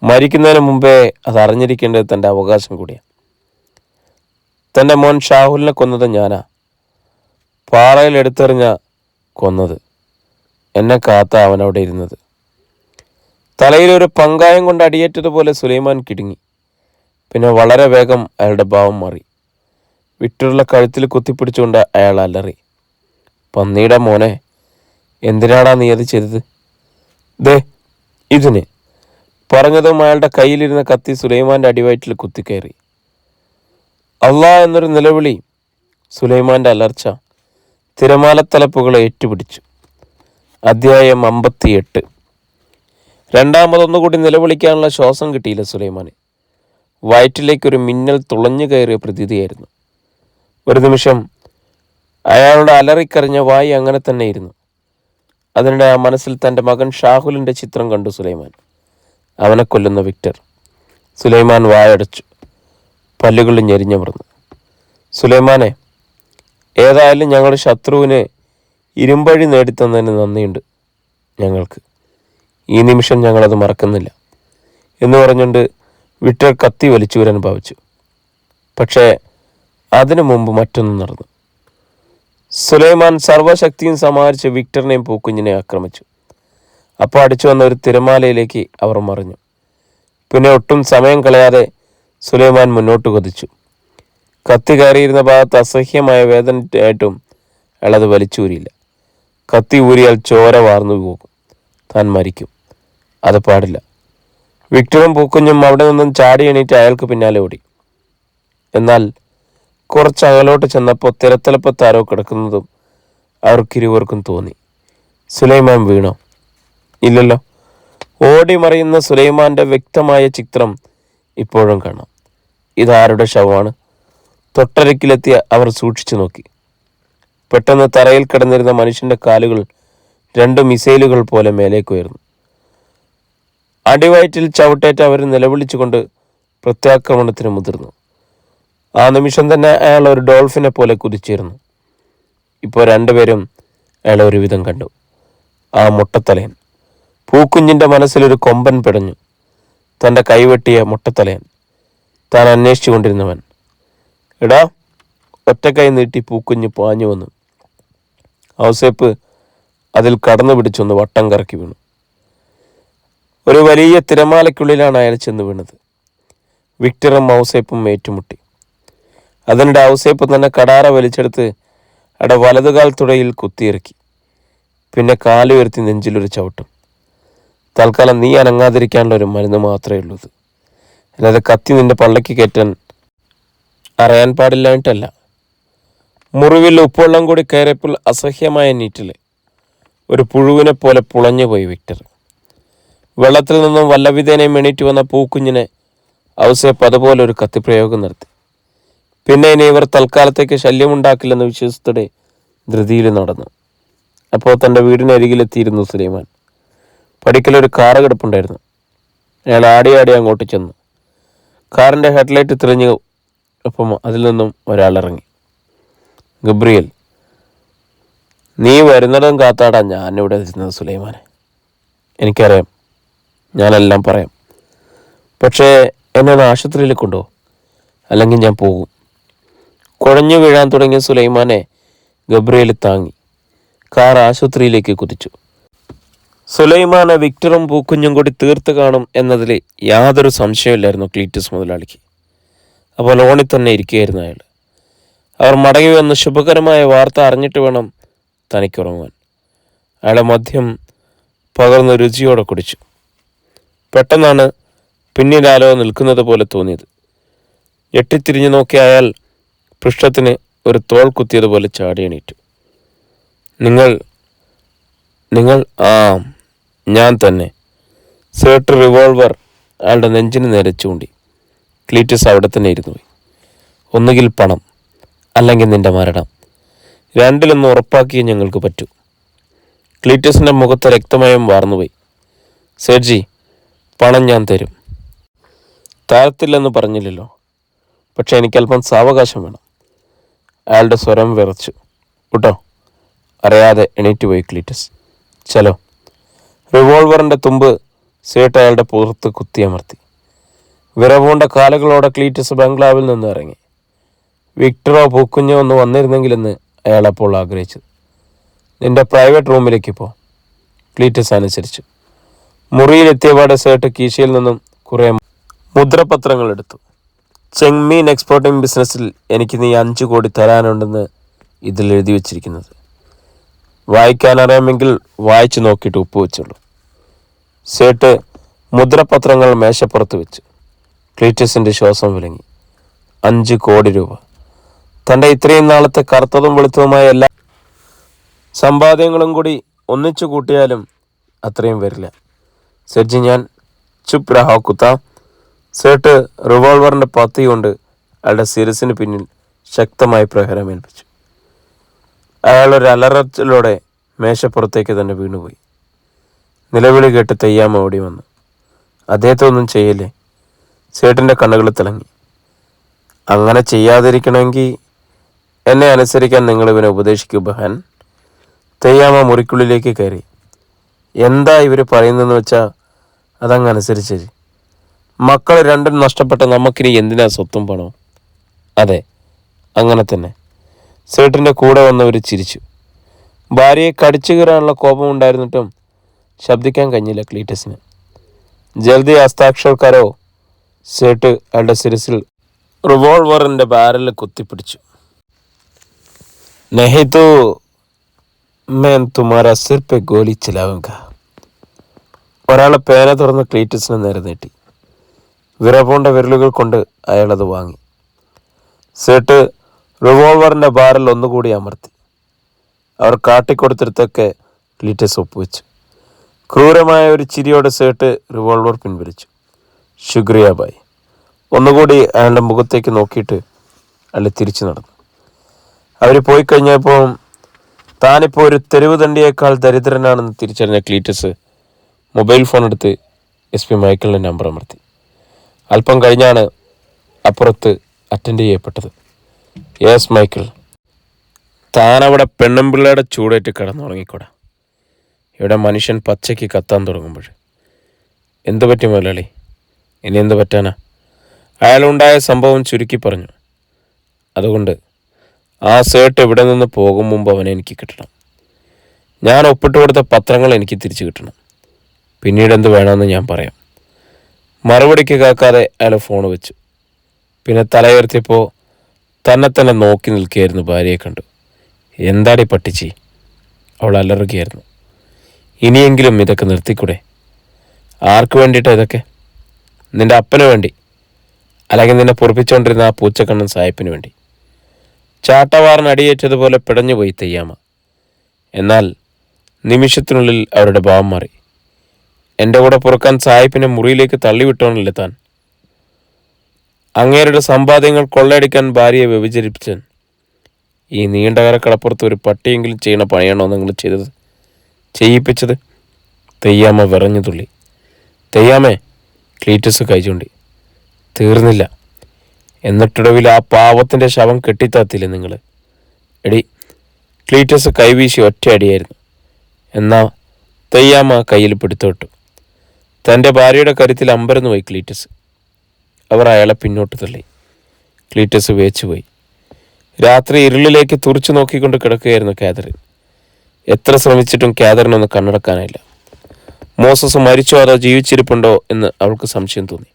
മരിക്കുന്നതിന് മുമ്പേ അത് അറിഞ്ഞിരിക്കേണ്ടത് തൻ്റെ അവകാശം കൂടിയാണ്. തൻ്റെ മോൻ ഷാഹുലിനെ കൊന്നത് ഞാനാ. പാറയിൽ എടുത്തെറിഞ്ഞ കൊന്നത്. എന്നെ കാത്ത അവനവിടെ ഇരുന്നത്. തലയിലൊരു പങ്കായം കൊണ്ട് അടിയേറ്റതുപോലെ സുലൈമാൻ കിടുങ്ങി. പിന്നെ വളരെ വേഗം അയാളുടെ ഭാവം മാറി. വിക്ടറുടെ കഴുത്തിൽ കുത്തിപ്പിടിച്ചുകൊണ്ട് അയാൾ അലറി. പന്നിയുടെ മോനെ, എന്തിനാടാ നീ അത് ചെയ്തത്? ദേ ഇതിന്. പറഞ്ഞതും അയാളുടെ കയ്യിലിരുന്ന കത്തി സുലൈമാൻ്റെ അടിവയറ്റിൽ കുത്തിക്കയറി. അള്ളാ എന്നൊരു നിലവിളി. സുലൈമാൻ്റെ അലർച്ച തിരമാലത്തലപ്പുകളെ ഏറ്റുപിടിച്ചു. അധ്യായം 58. രണ്ടാമതൊന്നുകൂടി നിലവിളിക്കാനുള്ള ശ്വാസം കിട്ടിയില്ല സുലൈമാന്. വയറ്റിലേക്കൊരു മിന്നൽ തുളഞ്ഞു കയറിയ പ്രതീതിയായിരുന്നു. ഒരു നിമിഷം അയാളുടെ അലറിക്കറിഞ്ഞ വായി അങ്ങനെ തന്നെ ഇരുന്നു. അതിനിടെ ആ മനസ്സിൽ തൻ്റെ മകൻ ഷാഹുലിൻ്റെ ചിത്രം കണ്ടു സുലൈമാൻ. അവനെ കൊല്ലുന്ന വിക്ടർ. സുലൈമാൻ വായടച്ചു. പല്ലുകളിൽ ഞെരിഞ്ഞമർന്നു. സുലൈമാനെ, ഏതായാലും ഞങ്ങളുടെ ശത്രുവിന് ഇരുമ്പഴി നേടിത്തന്നതിന് നന്ദിയുണ്ട് ഞങ്ങൾക്ക്. ഈ നിമിഷം ഞങ്ങളത് മറക്കുന്നില്ല എന്ന് പറഞ്ഞുകൊണ്ട് വിക്ടർ കത്തി വലിച്ചൂരാൻ ഭാവിച്ചു. പക്ഷേ അതിനു മുമ്പ് മറ്റൊന്നും നടന്നു. സുലൈമാൻ സർവശക്തിയും സമാഹരിച്ച് വിക്ടറിനെയും പൂക്കുഞ്ഞിനെ ആക്രമിച്ചു. അപ്പോൾ അടിച്ചു വന്ന ഒരു തിരമാലയിലേക്ക് അവർ മറിഞ്ഞു. പിന്നെ ഒട്ടും സമയം കളയാതെ സുലൈമാൻ മുന്നോട്ട് കുതിച്ചു. കത്തി കയറിയിരുന്ന ഭാഗത്ത് അസഹ്യമായ വേദനയായിട്ടും അയാളത് വലിച്ചൂരിയില്ല. കത്തി ഊരിയാൽ ചോര വാർന്നു പോകും. താൻ മരിക്കും. അത് പാടില്ല. വിക്ടറും പൂക്കുഞ്ഞും അവിടെ നിന്നും ചാടി എണീറ്റ് അയാൾക്ക് പിന്നാലെ ഓടി. എന്നാൽ കുറച്ച് അകലോട്ട് ചെന്നപ്പോൾ തിരത്തലപ്പത്താരോ കിടക്കുന്നതും അവർക്കിരുവർക്കും തോന്നി. സുലൈമാൻ വീണോ? ഇല്ലല്ലോ. ഓടി മറിയുന്ന സുലൈമാൻ്റെ വ്യക്തമായ ചിത്രം ഇപ്പോഴും കാണാം. ഇതാരുടെ ശവമാണ്? തൊട്ടരക്കിലെത്തിയ അവർ സൂക്ഷിച്ചു നോക്കി. പെട്ടെന്ന് തറയിൽ കിടന്നിരുന്ന മനുഷ്യൻ്റെ കാലുകൾ 2 മിസൈലുകൾ പോലെ മേലേക്ക് ഉയർന്നു. അടിവയറ്റിൽ ചവിട്ടേറ്റ് അവർ നിലവിളിച്ചുകൊണ്ട് പ്രത്യാക്രമണത്തിന് മുതിർന്നു. ആ നിമിഷം തന്നെ അയാൾ ഒരു ഡോൾഫിനെ പോലെ കുതിച്ചിരുന്നു. ഇപ്പോൾ രണ്ടുപേരും അയാൾ ഒരുവിധം കണ്ടു. ആ മുട്ടത്തലയൻ. പൂക്കുഞ്ഞിൻ്റെ മനസ്സിലൊരു കൊമ്പൻ പിടഞ്ഞു. തൻ്റെ കൈവെട്ടിയ മുട്ടത്തലയൻ. താൻ അന്വേഷിച്ചു കൊണ്ടിരുന്നവൻ. എടാ! ഒറ്റക്കൈ നീട്ടി പൂക്കുഞ്ഞ് പാഞ്ഞു വന്നു. ഔസേപ്പ് അതിൽ കടന്നു പിടിച്ചൊന്ന് വട്ടം കറക്കി വീണു. ഒരു വലിയ തിരമാലയ്ക്കുള്ളിലാണ് അയാൾ ചെന്ന് വീണത്. വിക്ടറും ഔസേപ്പും ഏറ്റുമുട്ടി. അതിനിടെ ഔസേപ്പ് തന്നെ കടാറ വലിച്ചെടുത്ത് അവിടെ വലതുകാൽ തുടയിൽ കുത്തിയിറക്കി. പിന്നെ കാലുയർത്തി നെഞ്ചിലൊരു ചവിട്ടും. തൽക്കാലം നീ അനങ്ങാതിരിക്കാനുള്ള ഒരു മരുന്ന് മാത്രമേ ഉള്ളൂ. അല്ലാതെ കത്തി നിന്റെ പള്ളയ്ക്ക് കയറ്റാൻ അറിയാൻ പാടില്ലായിട്ടല്ല. മുറിവിൽ ഉപ്പുവെള്ളം കൂടി കയറിയപ്പോൾ അസഹ്യമായ നീറ്റിൽ ഒരു പുഴുവിനെ പോലെ പുളഞ്ഞുപോയി വിക്ടർ. വെള്ളത്തിൽ നിന്നും വല്ലവിധേനയും എണീറ്റ് വന്ന പൂക്കുഞ്ഞിനെ ഔസേപ്പ് അതുപോലെ ഒരു കത്തിപ്രയോഗം നടത്തി. പിന്നെ ഇനി ഇവർ തൽക്കാലത്തേക്ക് ശല്യമുണ്ടാക്കില്ലെന്ന് വിശ്വസത്തോടെ ധൃതിയിൽ നടന്നു. അപ്പോൾ തൻ്റെ വീടിനരികിലെത്തിയിരുന്നു സുലൈമാൻ. പടിക്കലൊരു കാറ് കിടപ്പുണ്ടായിരുന്നു. അയാൾ ആടി അങ്ങോട്ട് ചെന്നു. കാറിൻ്റെ ഹെഡ്ലൈറ്റ് തെളിഞ്ഞു. ഒപ്പം അതിൽ നിന്നും ഒരാളിറങ്ങി. ഗബ്രിയേൽ, നീ വരുന്നിടം കാത്താടാ ഞാനിവിടെ ഇരുന്നത് സുലൈമാനെ. എനിക്കറിയാം, ഞാനെല്ലാം പറയാം. പക്ഷേ എന്നെ ഒന്ന് ആശുപത്രിയിൽ കൊണ്ടുപോകും, അല്ലെങ്കിൽ ഞാൻ പോകും. കുഴഞ്ഞു വീഴാൻ തുടങ്ങിയ സുലൈമാനെ ഗബ്രിയേൽ താങ്ങി. കാർ ആശുപത്രിയിലേക്ക് കുതിച്ചു. സുലൈമാനെ വിക്ടറും പൂക്കുഞ്ഞും കൂടി തീർത്ത് കാണും എന്നതിൽ യാതൊരു സംശയമില്ലായിരുന്നു ക്ലീറ്റസ് മുതലാളിക്ക്. അപ്പോൾ ലോണിൽ തന്നെ ഇരിക്കുകയായിരുന്നു അയാൾ. അവർ മടങ്ങി വന്ന് ശുഭകരമായ വാർത്ത അറിഞ്ഞിട്ട് വേണം തനിക്കുറങ്ങുവാൻ. അയാളെ മദ്യം പകർന്ന് രുചിയോടെ കുടിച്ചു. പെട്ടെന്നാണ് പിന്നിലാലോ നിൽക്കുന്നത് പോലെ തോന്നിയത്. ഞെട്ടിത്തിരിഞ്ഞു നോക്കിയ അയാൾ പൃഷ്ഠത്തിന് ഒരു തോൾ കുത്തിയതുപോലെ ചാടി എണീറ്റു. നിങ്ങൾ ആ ഞാൻ തന്നെ. സേട്ട് റിവോൾവർ അയാളുടെ നെഞ്ചിന് നേരെ ചൂണ്ടി. ക്ലീറ്റസ് അവിടെ തന്നെ ഇരുന്നു പോയി. ഒന്നുകിൽ പണം, അല്ലെങ്കിൽ നിന്റെ മരണം. രണ്ടിലൊന്ന് ഉറപ്പാക്കിയേ ഞങ്ങൾക്ക് പറ്റൂ. ക്ലീറ്റസിൻ്റെ മുഖത്ത് രക്തമയം വാർന്നുപോയി. സേട്ജി, പണം ഞാൻ തരും. തരത്തില്ലെന്ന് പറഞ്ഞില്ലല്ലോ, പക്ഷെ എനിക്കല്പം സാവകാശം വേണം. അയാളുടെ സ്വരം വിറച്ചു. കേട്ടോ. അറിയാതെ എണീറ്റുപോയി ക്ലീറ്റസ്. ചലോ. റിവോൾവറിൻ്റെ തുമ്പ് സേട്ട് അയാളുടെ പുറത്ത് കുത്തിയമർത്തി. വിറവുകൊണ്ട കാലുകളോടെ ക്ലീറ്റസ് ബംഗ്ലാവിൽ നിന്ന് ഇറങ്ങി. വിക്ടറോ പൂക്കുഞ്ഞോ ഒന്ന് വന്നിരുന്നെങ്കിലെന്ന് അയാൾ അപ്പോൾ ആഗ്രഹിച്ചു. നിന്റെ പ്രൈവറ്റ് റൂമിലേക്ക് പോ. ക്ലീറ്റസ് അനുസരിച്ചു. മുറിയിലെത്തിയപാടെ സേട്ട് കീശയിൽ നിന്നും കുറേ മുദ്രപത്രങ്ങൾ എടുത്തു. ചെങ്മീൻ എക്സ്പോർട്ടിംഗ് ബിസിനസ്സിൽ എനിക്ക് നീ 5 കോടി തരാനുണ്ടെന്ന് ഇതിൽ എഴുതി വച്ചിരിക്കുന്നത്. വായിക്കാനറിയാമെങ്കിൽ വായിച്ചു നോക്കിയിട്ട് ഒപ്പുവെച്ചുള്ളൂ. സേട്ട് മുദ്രപത്രങ്ങൾ മേശപ്പുറത്ത് വെച്ചു. ക്ലീറ്റസിൻ്റെ ശ്വാസം വിലങ്ങി. 5 കോടി രൂപ. തൻ്റെ ഇത്രയും നാളത്തെ കറുത്തതും വെളുത്തതുമായ എല്ലാ സമ്പാദ്യങ്ങളും കൂടി ഒന്നിച്ചു കൂട്ടിയാലും അത്രയും വരില്ല. സെഡ്ജി, ഞാൻ ചുപ് രഹോ കുത്ത. സേട്ട് റിവോൾവറിൻ്റെ പത്തി കൊണ്ട് അയാളുടെ ശിരസിന് പിന്നിൽ ശക്തമായി പ്രഹരമേൽപ്പിച്ചു. അയാളൊരു അലറച്ചിലൂടെ മേശപ്പുറത്തേക്ക് തന്നെ വീണുപോയി. നിലവിളി കേട്ട് തെയ്യാമ്മ ഓടി വന്നു. അദ്ദേഹത്തെ ഒന്നും ചെയ്യില്ലേ? സേട്ടിൻ്റെ കണ്ണുകൾ തിളങ്ങി. അങ്ങനെ ചെയ്യാതിരിക്കണമെങ്കിൽ എന്നെ അനുസരിക്കാൻ നിങ്ങൾ ഇവനെ ഉപദേശിക്കൂ ബഹൻ. തെയ്യാമ്മ മുറിക്കുള്ളിലേക്ക് കയറി. എന്താ ഇവർ പറയുന്നതെന്ന് വെച്ചാൽ അതങ്ങ് അനുസരിച്ച്. മക്കൾ രണ്ടും നഷ്ടപ്പെട്ട നമുക്കിനി എന്തിനാ സ്വത്തും പണവും? അതെ, അങ്ങനെ തന്നെ. സേട്ടിൻ്റെ കൂടെ വന്നവർ ചിരിച്ചു. ഭാര്യയെ കടിച്ചു കീറാനുള്ള കോപമുണ്ടായിരുന്നിട്ടും ശബ്ദിക്കാൻ കഴിഞ്ഞില്ല ക്ലീറ്റസിന്. ജൽദി ഹസ്താക്ഷരക്കാരോ. സേട്ട് അയാളുടെ ശിരസിൽ റിവോൾവറിൻ്റെ ബാരലിൽ കുത്തിപ്പിടിച്ചു. നഹി തോ मैं तुम्हारा सिर पे गोली चलाऊंगा. ഒരാളെ പേന തുറന്ന് ക്ലീറ്റസിന് നേരെ നീട്ടി. വിറപോണ്ട വിരലുകൾ കൊണ്ട് അയാളത് വാങ്ങി. സേട്ട് റിവോൾവറിൻ്റെ ബാരൽ ഒന്നുകൂടി അമർത്തി. അവർ കാട്ടിക്കൊടുത്തിടത്തൊക്കെ ക്ലീറ്റസ് ഒപ്പുവെച്ചു. ക്രൂരമായ ഒരു ചിരിയോടെ സേട്ട് റിവോൾവർ പിൻവലിച്ചു. ശുക്രിയ ബായ്. ഒന്നുകൂടി അയാളുടെ മുഖത്തേക്ക് നോക്കിയിട്ട് അയാൾ തിരിച്ചു നടന്നു. അവർ പോയി കഴിഞ്ഞപ്പോൾ താനിപ്പോൾ ഒരു തെരുവ് തണ്ടിയേക്കാൾ ദരിദ്രനാണെന്ന് തിരിച്ചറിഞ്ഞ ക്ലീറ്റസ് മൊബൈൽ ഫോൺ എടുത്ത് SP മൈക്കിളിൻ്റെ നമ്പർ അമർത്തി. അല്പം കഴിഞ്ഞാണ് അപ്പുറത്ത് അറ്റൻഡ് ചെയ്യപ്പെട്ടത്. Yes Michael. താനവിടെ പെണ്ണുമ്പിള്ളയുടെ ചൂടേറ്റ് കിടന്നുറങ്ങിക്കൂടാ. ഇവിടെ മനുഷ്യൻ പച്ചയ്ക്ക് കത്താൻ തുടങ്ങുമ്പോൾ. എന്തു പറ്റി മുതലാളി? ഇനി എന്ത് പറ്റാനാ? അയാളുണ്ടായ സംഭവം ചുരുക്കി പറഞ്ഞു. അതുകൊണ്ട് ആ സേട്ട് ഇവിടെ നിന്ന് പോകും മുമ്പ് അവനെ എനിക്ക് കിട്ടണം. ഞാൻ ഒപ്പിട്ട് കൊടുത്ത പത്രങ്ങൾ എനിക്ക് തിരിച്ചു കിട്ടണം. പിന്നീട് എന്ത് വേണമെന്ന് ഞാൻ പറയാം. മറുപടിക്ക് കേൾക്കാതെ അയാൾ ഫോൺ വെച്ചു. പിന്നെ തലയുയർത്തിയപ്പോൾ തന്നെ നോക്കി നിൽക്കുകയായിരുന്നു ഭാര്യയെ കണ്ടു. എന്താടി പട്ടിച്ചി? അവൾ അലറുകയായിരുന്നു. ഇനിയെങ്കിലും ഇതൊക്കെ നിർത്തിക്കൂടെ? ആർക്ക് വേണ്ടിയിട്ടാണ് ഇതൊക്കെ? നിൻ്റെ അപ്പന് വേണ്ടി. അല്ലെങ്കിൽ നിന്നെ പൊറപ്പിച്ചുകൊണ്ടിരുന്ന ആ പൂച്ചക്കണ്ണൻ സായിപ്പിന് വേണ്ടി. ചാട്ടവാറിന് അടിയേറ്റതുപോലെ പിടഞ്ഞുപോയി തെയ്യാമ്മ. എന്നാൽ നിമിഷത്തിനുള്ളിൽ അവരുടെ ഭാവം മാറി. എൻ്റെ കൂടെ പുറക്കാൻ സായിപ്പിനെ മുറിയിലേക്ക് തള്ളിവിട്ടോണല്ലേ താൻ? അങ്ങേരുടെ സമ്പാദ്യങ്ങൾ കൊള്ളയടിക്കാൻ ഭാര്യയെ വ്യഭിചരിപ്പിച്ചൻ. ഈ നീണ്ടകരക്കടപ്പുറത്ത് ഒരു പട്ടിയെങ്കിലും ചെയ്യണ പണിയാണോ നിങ്ങൾ ചെയ്യിപ്പിച്ചത്? തെയ്യാമ്മ വിറഞ്ഞു തുള്ളി. തെയ്യാമ്മേ, ക്ലീറ്റസ് കൈ ചൂണ്ടി. തീർന്നില്ല. എന്നിട്ടൊടുവിൽ ആ പാവത്തിൻ്റെ ശവം കെട്ടിത്താത്തില്ലേ നിങ്ങൾ? എടി, ക്ലീറ്റസ് കൈവീശി ഒറ്റ അടിയായിരുന്നു. എന്നാ തെയ്യാമ്മ കയ്യിൽ പിടുത്തോട്ടു. തൻ്റെ ഭാര്യയുടെ കരുത്തിൽ അമ്പരന്ന് പോയി ക്ലീറ്റസ്. അവർ അയാളെ പിന്നോട്ട് തള്ളി. ക്ലീറ്റസ് വേച്ചുപോയി. രാത്രി ഇരുളിലേക്ക് തുറച്ചു നോക്കിക്കൊണ്ട് കിടക്കുകയായിരുന്നു കാതറിൻ. എത്ര ശ്രമിച്ചിട്ടും കാതറിനൊന്ന് കണ്ണടക്കാനായില്ല. മോസസ് മരിച്ചോ അതോ ജീവിച്ചിരിപ്പുണ്ടോ എന്ന് അവൾക്ക് സംശയം തോന്നി.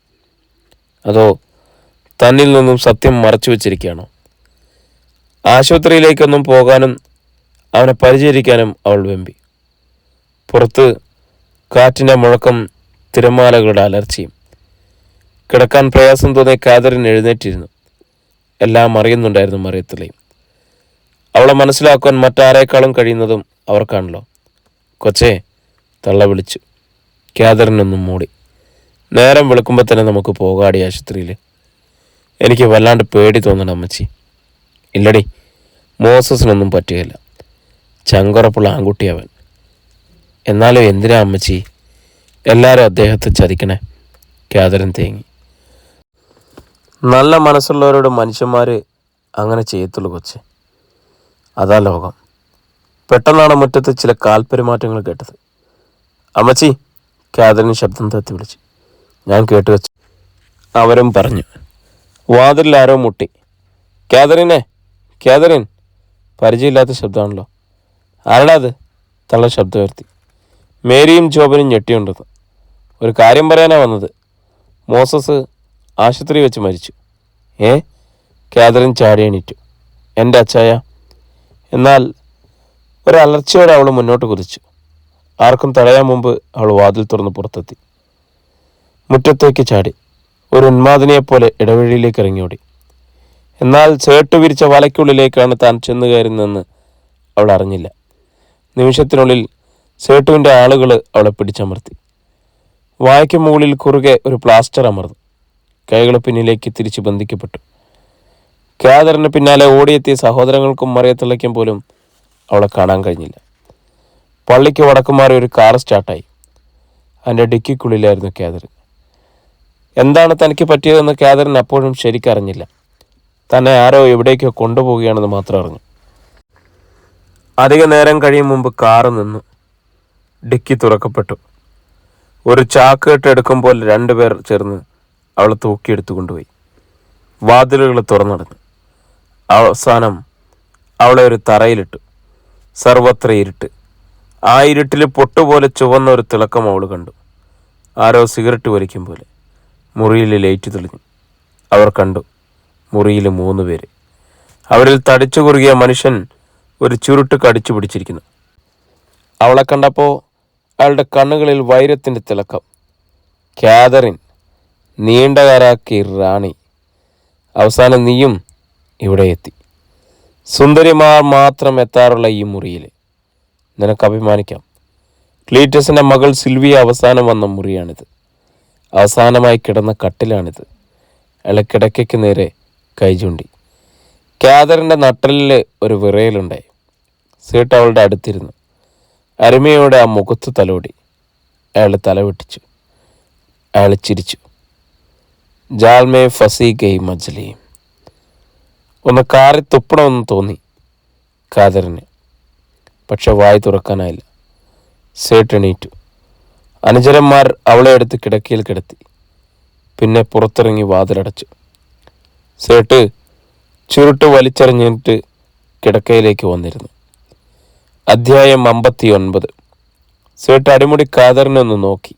അതോ തന്നിൽ നിന്നും സത്യം മറച്ചു വെച്ചിരിക്കുകയാണോ? ആശുപത്രിയിലേക്കൊന്നും പോകാനും അവനെ പരിചരിക്കാനും അവൾ വെമ്പി. പുറത്ത് കാറ്റിൻ്റെ മുഴക്കം, തിരമാലകളുടെ അലർച്ചയും. കിടക്കാൻ പ്രയാസം തോന്നിയ കാതറിൻ എഴുന്നേറ്റിരുന്നു. എല്ലാം അറിയുന്നുണ്ടായിരുന്നു മറിയത്തിലെയും. അവളെ മനസ്സിലാക്കുവാൻ മറ്റാരേക്കാളും കഴിയുന്നതും അവർക്കാണല്ലോ. കൊച്ചേ, തള്ള വിളിച്ചു. കാതറിനൊന്നും മൂടി. നേരം വെളുക്കുമ്പോൾ തന്നെ നമുക്ക് പോകാടി ആശുപത്രിയിൽ. എനിക്ക് വല്ലാണ്ട് പേടി തോന്നണം അമ്മച്ചി. ഇല്ലടി, മോസസിനൊന്നും പറ്റുകയില്ല. ചങ്കുറപ്പുള്ള ആൺകുട്ടിയവൻ. എന്നാലും എന്തിനാ അമ്മച്ചി എല്ലാവരും അദ്ദേഹത്തെ ചതിക്കണേ? കാതറിൻ തേങ്ങി. നല്ല മനസ്സുള്ളവരോട് മനുഷ്യന്മാർ അങ്ങനെ ചെയ്യത്തുള്ളൂ കൊച്ചെ. അതാ ലോകം. പെട്ടെന്നാണ് മുറ്റത്ത് ചില കാൽപെരുമാറ്റങ്ങൾ കേട്ടത്. അമ്മച്ചി, കാതറിൻ ശബ്ദം തത്തി വിളിച്ചു. ഞാൻ കേട്ടു വെച്ചു. അവരും പറഞ്ഞു. വാതിലിൽ ആരോ മുട്ടി. കാതറിനെ, കാതറിൻ. പരിചയമില്ലാത്ത ശബ്ദമാണല്ലോ. ആരടാ അത്? തള്ള ശബ്ദം ഉയർത്തി. മേരിയും ജോബനും ഞെട്ടിയുണ്ടെന്ന്. ഒരു കാര്യം പറയാനാ വന്നത്. മോസസ് ആശുപത്രി വെച്ച് മരിച്ചു. കാതറിൻ ചാടി എണീറ്റു. എൻ്റെ അച്ചായ. എന്നാൽ ഒരലർച്ചയോടെ അവൾ മുന്നോട്ട് കുതിച്ചു. ആർക്കും തടയാൻ മുമ്പ് അവൾ വാതിൽ തുറന്ന് പുറത്തെത്തി. മുറ്റത്തേക്ക് ചാടി ഒരു ഉന്മാദിനിയെപ്പോലെ ഇടവഴിയിലേക്ക് ഇറങ്ങിയോടി. എന്നാൽ ചേട്ടു വിരിച്ച വലയ്ക്കുള്ളിലേക്കാണ് താൻ ചെന്നു കയറുന്നതെന്ന് അവൾ അറിഞ്ഞില്ല. നിമിഷത്തിനുള്ളിൽ സേട്ടുവിൻ്റെ ആളുകൾ അവളെ പിടിച്ചമർത്തി. വായ്ക്ക് മുകളിൽ കുറുകെ ഒരു പ്ലാസ്റ്റർ അമർന്നു. കൈകൾ പിന്നിലേക്ക് തിരിച്ചു ബന്ധിക്കപ്പെട്ടു. കാതറിന് പിന്നാലെ ഓടിയെത്തിയ സഹോദരങ്ങൾക്കും മറിയത്തിളയ്ക്കും പോലും അവളെ കാണാൻ കഴിഞ്ഞില്ല. പള്ളിക്ക് വടക്കുമാറി ഒരു കാർ സ്റ്റാർട്ടായി. അതിൻ്റെ ഡിക്കിക്കുള്ളിലായിരുന്നു കാതറിൻ. എന്താണ് തനിക്ക് പറ്റിയതെന്ന് കാതറിൻ അപ്പോഴും ശരിക്കറിഞ്ഞില്ല. തന്നെ ആരോ എവിടേക്കോ കൊണ്ടുപോവുകയാണെന്ന് മാത്രം അറിഞ്ഞു. അധിക നേരം കഴിയും മുമ്പ് കാറ് നിന്നു. ഡിക്കി തുറക്കപ്പെട്ടു. ഒരു ചാക്ക് കെട്ടെടുക്കുമ്പോൾ രണ്ടുപേർ ചേർന്ന് അവളെ തൂക്കിയെടുത്തു കൊണ്ടുപോയി. വാതിലുകൾ തുറന്നടഞ്ഞു. അവസാനം അവളെ ഒരു തറയിലിട്ടു. സർവത്ര ഇരുട്ട്. ആ ഇരുട്ടിൽ പൊട്ടുപോലെ ചുവന്ന ഒരു തിളക്കം അവൾ കണ്ടു. ആരോ സിഗരറ്റ് വലിക്കും പോലെ. മുറിയിൽ ലൈറ്റ് തെളിഞ്ഞു. അവർ കണ്ടു മുറിയിൽ 3 പേര്. അവരിൽ തടിച്ചു കുറുകിയ മനുഷ്യൻ ഒരു ചുരുട്ട് കടിച്ചു പിടിച്ചിരിക്കുന്നു. അവളെ കണ്ടപ്പോൾ അയാളുടെ കണ്ണുകളിൽ വൈരത്തിൻ്റെ തിളക്കം. കാതറിൻ, നീണ്ടകരാക്കി റാണി, അവസാനം നീയും ഇവിടെ എത്തി. സുന്ദരിമാർ മാത്രം എത്താറുള്ള ഈ മുറിയിൽ നിനക്ക് അഭിമാനിക്കാം. ക്ലീറ്റസിൻ്റെ മകൾ സിൽവിയ അവസാനം വന്ന മുറിയാണിത്. അവസാനമായി കിടന്ന കട്ടിലാണിത്. അയാളെ കിടക്കയ്ക്ക് നേരെ കൈ ചൂണ്ടി. കാതറിൻ്റെ നട്ടലിൽ ഒരു വിറയലുണ്ടായി. സീട്ട് അവളുടെ അടുത്തിരുന്നു. അരുമയോടെ ആ മുഖത്ത് തലോടി. അയാൾ തലവെട്ടിച്ചു. അയാൾ ചിരിച്ചു. ജാൽമേ ഫസി ഗൈ മജ്ലി. ഒന്ന് കാറി തുപ്പണമെന്ന് തോന്നി കാതറിന്. പക്ഷെ വായി തുറക്കാനായില്ല. സേട്ട് എണീറ്റു. അനുചരന്മാർ അവളെ എടുത്ത് കിടക്കയിൽ കിടത്തി. പിന്നെ പുറത്തിറങ്ങി വാതിലടച്ചു. സേട്ട് ചുരുട്ട് വലിച്ചെറിഞ്ഞിട്ട് കിടക്കയിലേക്ക് വന്നിരുന്നു. അധ്യായം 59. സേട്ട് അടിമുടി കാതറിനൊന്ന് നോക്കി.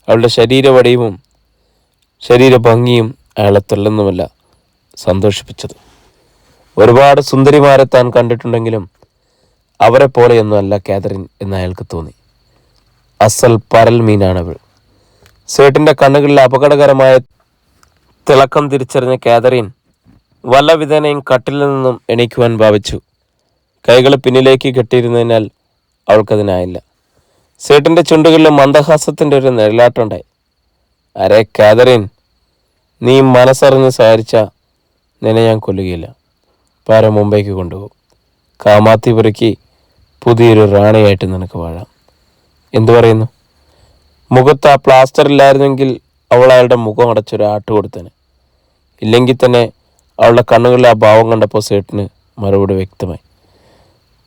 അവളുടെ ശരീരവടിവും ശരീരഭംഗിയും അയാളെ തള്ളുന്നുമല്ല സന്തോഷിപ്പിച്ചത്. ഒരുപാട് സുന്ദരിമാരെ താൻ കണ്ടിട്ടുണ്ടെങ്കിലും അവരെ പോലെയൊന്നും അല്ല കാതറിൻ എന്ന് അയാൾക്ക് തോന്നി. അസൽ പരൽ മീനാണവൾ. സേട്ടിൻ്റെ കണ്ണുകളിൽ അപകടകരമായ തിളക്കം തിരിച്ചറിഞ്ഞ കാതറിൻ വല്ല വിധേനയും കട്ടിലിൽ നിന്നും എണീക്കുവാൻ ഭാവിച്ചു. കൈകൾ പിന്നിലേക്ക് കെട്ടിയിരുന്നതിനാൽ അവൾക്കതിനായില്ല. സേട്ടിൻ്റെ ചുണ്ടുകളിൽ മന്ദഹാസത്തിൻ്റെ ഒരു നിഴലാട്ടുണ്ടായി. അരേ കാതറിൻ, നീ മനസ്സറിഞ്ഞ് സഹരിച്ച നിന്നെ ഞാൻ കൊല്ലുകയില്ല. പാര മുംബൈക്ക് കൊണ്ടുപോകും. കാമാത്തി പെറുക്കി പുതിയൊരു റാണിയായിട്ട് നിനക്ക് വാഴാം. എന്തു പറയുന്നു? മുഖത്ത് ആ പ്ലാസ്റ്റർ ഇല്ലായിരുന്നെങ്കിൽ അവൾ അയാളുടെ മുഖം അടച്ചൊരു ആട്ട് കൊടുത്തേനെ. ഇല്ലെങ്കിൽ തന്നെ അവളുടെ കണ്ണുകളിൽ ആ ഭാവം കണ്ടപ്പോൾ സേട്ടിന് മറുപടി വ്യക്തമായി.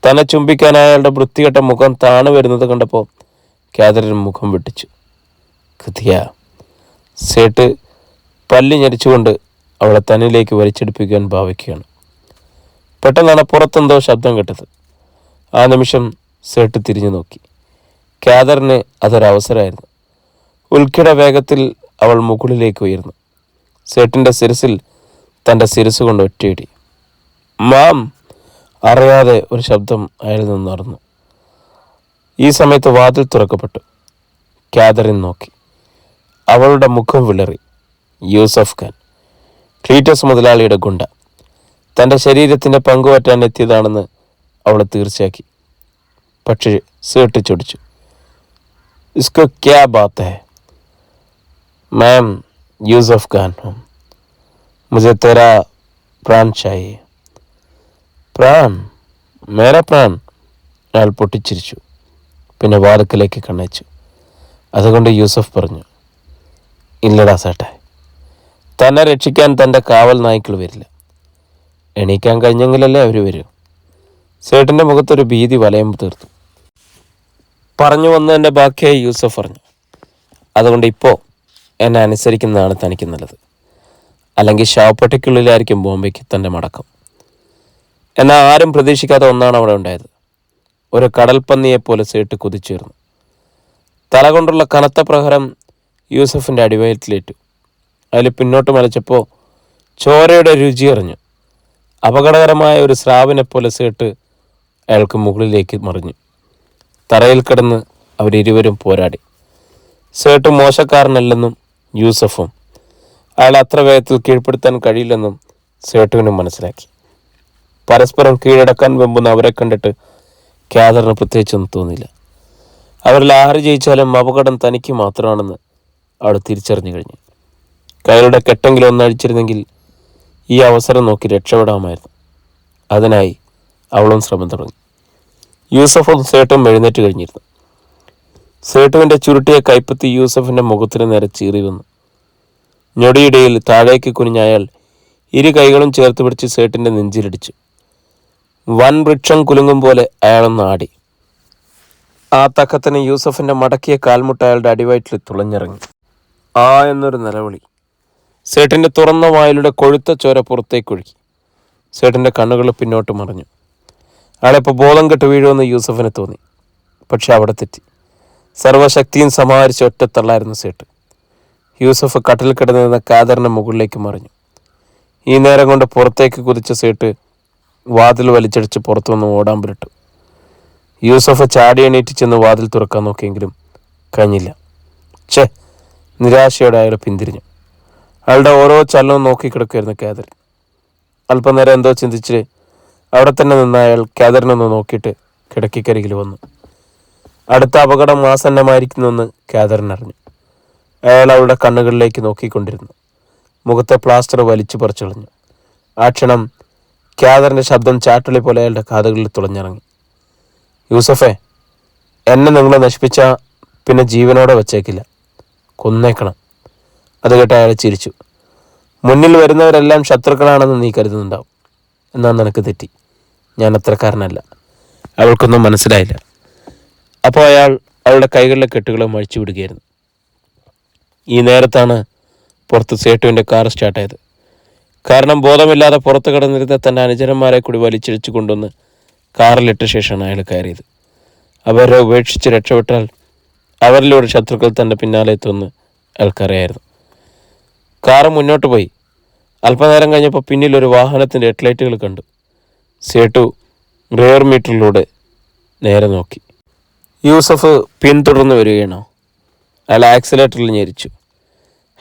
തന്നെ ചുംബിക്കാനായ അയാളുടെ വൃത്തികെട്ട മുഖം താണു വരുന്നത് കണ്ടപ്പോൾ കാതറിൻ മുഖം വെട്ടിച്ചു. കൃതിയ. സേട്ട് പല്ലി ഞെരിച്ചുകൊണ്ട് അവളെ തന്നിലേക്ക് വലിച്ചെടുപ്പിക്കാൻ ഭാവിക്കുകയാണ്. പെട്ടെന്നാണ് പുറത്തെന്തോ ശബ്ദം കേട്ടത്. ആ നിമിഷം സേട്ട് തിരിഞ്ഞു നോക്കി. കാതറിന് അതൊരവസരമായിരുന്നു. ഉൽക്കിട വേഗത്തിൽ അവൾ മുകളിലേക്ക് ഉയർന്നു. സേട്ടിൻ്റെ ശിരസിൽ തൻ്റെ ശിരസ് കൊണ്ട് ഒറ്റയിടി. മാം! അറിയാതെ ഒരു ശബ്ദം അയാളിൽ നിന്ന് നടന്നു. ഈ സമയത്ത് വാതിൽ തുറക്കപ്പെട്ടു. കാതറിൻ നോക്കി. അവളുടെ മുഖം വിളറി. യൂസഫ് ഖാൻ, ക്ലീറ്റസ് മുതലാളിയുടെ ഗുണ്ട, തൻ്റെ ശരീരത്തിൻ്റെ പങ്കുപറ്റാൻ എത്തിയതാണെന്ന് അവൾ തീർച്ചയാക്കി. പക്ഷേ സേട്ട് ചൊടിച്ചു. ഇസ്കോ ക്യാ ബാത്ത് ഹൈ? मैम, यूसुफ खान हूँ. मुझे तेरा प्राण चाहिए. പ്രാൺ? മേരാ പ്രാൺ? അയാൾ പൊട്ടിച്ചിരിച്ചു. പിന്നെ വാതിക്കലേക്ക് കണ്ണയച്ചു. അതുകൊണ്ട് യൂസഫ് പറഞ്ഞു, ഇല്ലടാ സേട്ടെ, തന്നെ രക്ഷിക്കാൻ തൻ്റെ കാവൽ നായ്ക്കൾ വരില്ല. എണീക്കാൻ കഴിഞ്ഞെങ്കിലല്ലേ അവർ വരൂ. സേട്ടിൻ്റെ മുഖത്തൊരു ഭീതി വലയം തീർത്തു. പറഞ്ഞു വന്നതിൻ്റെ ബാക്കിയായി യൂസഫ് പറഞ്ഞു, അതുകൊണ്ട് ഇപ്പോൾ എന്നെ അനുസരിക്കുന്നതാണ് തനിക്ക് നല്ലത്. അല്ലെങ്കിൽ ശവപ്പെട്ടിക്കുള്ളിലായിരിക്കും ബോംബെക്ക് തൻ്റെ മടക്കം. എന്നാൽ ആരും പ്രതീക്ഷിക്കാത്ത ഒന്നാണ് അവിടെ ഉണ്ടായത്. ഒരു കടൽപ്പന്നിയെപ്പോലെ സേട്ട് കുതിച്ചുയർന്നു. തല കൊണ്ടുള്ള കനത്ത പ്രഹരം യൂസഫിൻ്റെ അടിവയറ്റിലേറ്റു. അതിൽ പിന്നോട്ട് മലച്ചപ്പോൾ ചോരയുടെ രുചി അറിഞ്ഞു. അപകടകരമായ ഒരു സ്രാവിനെപ്പോലെ സേട്ട് അയാൾക്ക് മുകളിലേക്ക് മറിഞ്ഞു. തറയിൽ കിടന്ന് അവരിരുവരും പോരാടി. സേട്ട് മോശക്കാരനല്ലെന്നും യൂസഫും അയാൾ അത്ര വേഗത്തിൽ കീഴ്പ്പെടുത്താൻ കഴിയില്ലെന്നും സേട്ടുവിനും മനസ്സിലാക്കി. പരസ്പരം കീഴടക്കാൻ വെമ്പുന്ന അവരെ കണ്ടിട്ട് കാതറിന് പ്രത്യേകിച്ചൊന്നും തോന്നിയില്ല. അവരിൽ ആര് ജയിച്ചാലും അപകടം തനിക്ക് മാത്രമാണെന്ന് അവൾ തിരിച്ചറിഞ്ഞു കഴിഞ്ഞു. കൈകളുടെ കെട്ടെങ്കിലും ഒന്നഴിച്ചിരുന്നെങ്കിൽ ഈ അവസരം നോക്കി രക്ഷപ്പെടാമായിരുന്നു. അതിനായി അവളും ശ്രമം തുടങ്ങി. യൂസഫും സേട്ടും എഴുന്നേറ്റ് കഴിഞ്ഞിരുന്നു. സേട്ടുവിൻ്റെ ചുരുട്ടിയ കൈപ്പത്തി യൂസഫിൻ്റെ മുഖത്തിന് നേരെ ചീറി വന്നു. ഞൊടിയിടയിൽ താഴേക്ക് കുനിഞ്ഞ അയാൾ ഇരു കൈകളും ചേർത്ത് പിടിച്ച് സേട്ടിൻ്റെ നെഞ്ചിലിടിച്ചു. വൻ വൃക്ഷം കുലുങ്ങും പോലെ അയാളൊന്ന് ആടി. ആ തക്കത്തിന് യൂസഫിൻ്റെ മടക്കിയ കാൽമുട്ട അയാളുടെ അടിവയറ്റിൽ തുളഞ്ഞിറങ്ങി. ആ എന്നൊരു നിലവിളി. സേട്ടിൻ്റെ തുറന്ന വായിലൂടെ കൊഴുത്ത ചോര പുറത്തേക്കൊഴുകി. സേട്ടിൻ്റെ കണ്ണുകൾ പിന്നോട്ട് മറിഞ്ഞു. അയാളിപ്പോൾ ബോധം കെട്ട് വീഴുമെന്ന് യൂസഫിന് തോന്നി. പക്ഷെ അവിടെ തെറ്റി. സർവശക്തിയും സമാഹരിച്ച് ഒറ്റത്തള്ളായിരുന്നു സേട്ട്. യൂസഫ് കട്ടിൽ കിടന്നിരുന്ന കാതറിൻ്റെ മുകളിലേക്ക് മറിഞ്ഞു. ഈ നേരം കൊണ്ട് പുറത്തേക്ക് കുതിച്ച സേട്ട് വാതിൽ വലിച്ചടിച്ച് പുറത്തുനിന്ന് ഓടാൻ പുരട്ടു. യൂസഫ് ചാടി എണീറ്റ് ചെന്ന് വാതിൽ തുറക്കാൻ നോക്കിയെങ്കിലും കഴിഞ്ഞില്ല. നിരാശയോടെ അയാൾ പിന്തിരിഞ്ഞു. അയാളുടെ ഓരോ ചലനവും നോക്കിക്കിടക്കുമായിരുന്നു കാതറിൻ. അല്പനേരം എന്തോ ചിന്തിച്ച് അവിടെ തന്നെ നിന്ന അയാൾ കാതറിനൊന്ന് നോക്കിയിട്ട് കിടക്കിക്കരികിൽ വന്നു. അടുത്ത അപകടം ആസന്നമായിരിക്കുന്നുവെന്ന് കാതറിൻ അറിഞ്ഞു. അയാൾ അവളുടെ കണ്ണുകളിലേക്ക് നോക്കിക്കൊണ്ടിരുന്നു. മുഖത്തെ പ്ലാസ്റ്റർ വലിച്ചു പറിച്ചെളിഞ്ഞു. ആ ക്ഷണം കാതറിൻ്റെ ശബ്ദം ചാട്ടുളി പോലെ അയാളുടെ കാതുകളിൽ തുളഞ്ഞിറങ്ങി. യൂസഫേ, എന്നെ നിങ്ങൾ നശിപ്പിച്ചാൽ പിന്നെ ജീവനോടെ വച്ചേക്കില്ല, കൊന്നേക്കണം. അത് കേട്ട് അയാൾ ചിരിച്ചു. മുന്നിൽ വരുന്നവരെല്ലാം ശത്രുക്കളാണെന്ന് നീ കരുതുന്നുണ്ടാവും. എന്നാൽ നിനക്ക് തെറ്റി. ഞാൻ അത്രക്കാരനല്ല. അവൾക്കൊന്നും മനസ്സിലായില്ല. അപ്പോൾ അയാൾ അവളുടെ കൈകളിലെ കെട്ടുകളും അഴിച്ചു വിടുകയായിരുന്നു. ഈ നേരത്താണ് പുറത്ത് സേട്ടുവിൻ്റെ കാർ സ്റ്റാർട്ടായത്. കാരണം ബോധമില്ലാതെ പുറത്ത് കിടന്നിരുന്ന തൻ്റെ അനുചരന്മാരെ കൂടി വലിച്ചിഴിച്ചു കൊണ്ടുവന്ന് കാറിലിട്ട ശേഷമാണ് അയാൾ കയറിയത്. അവരെ ഉപേക്ഷിച്ച് രക്ഷപ്പെട്ടാൽ അവരിലൂടെ ശത്രുക്കൾ തൻ്റെ പിന്നാലെ എത്തുമെന്ന് അയാൾക്കറിയായിരുന്നു. കാറ് മുന്നോട്ട് പോയി. അല്പനേരം കഴിഞ്ഞപ്പോൾ പിന്നിൽ ഒരു വാഹനത്തിൻ്റെ ഹെഡ്ലൈറ്റുകൾ കണ്ടു. സേട്ടു റിയർ മീറ്ററിലൂടെ നേരെ നോക്കി. യൂസഫ് പിന്തുടർന്ന് വരികയാണോ? അയാൾ ആക്സിലേറ്ററിൽ ഞെരിച്ചു.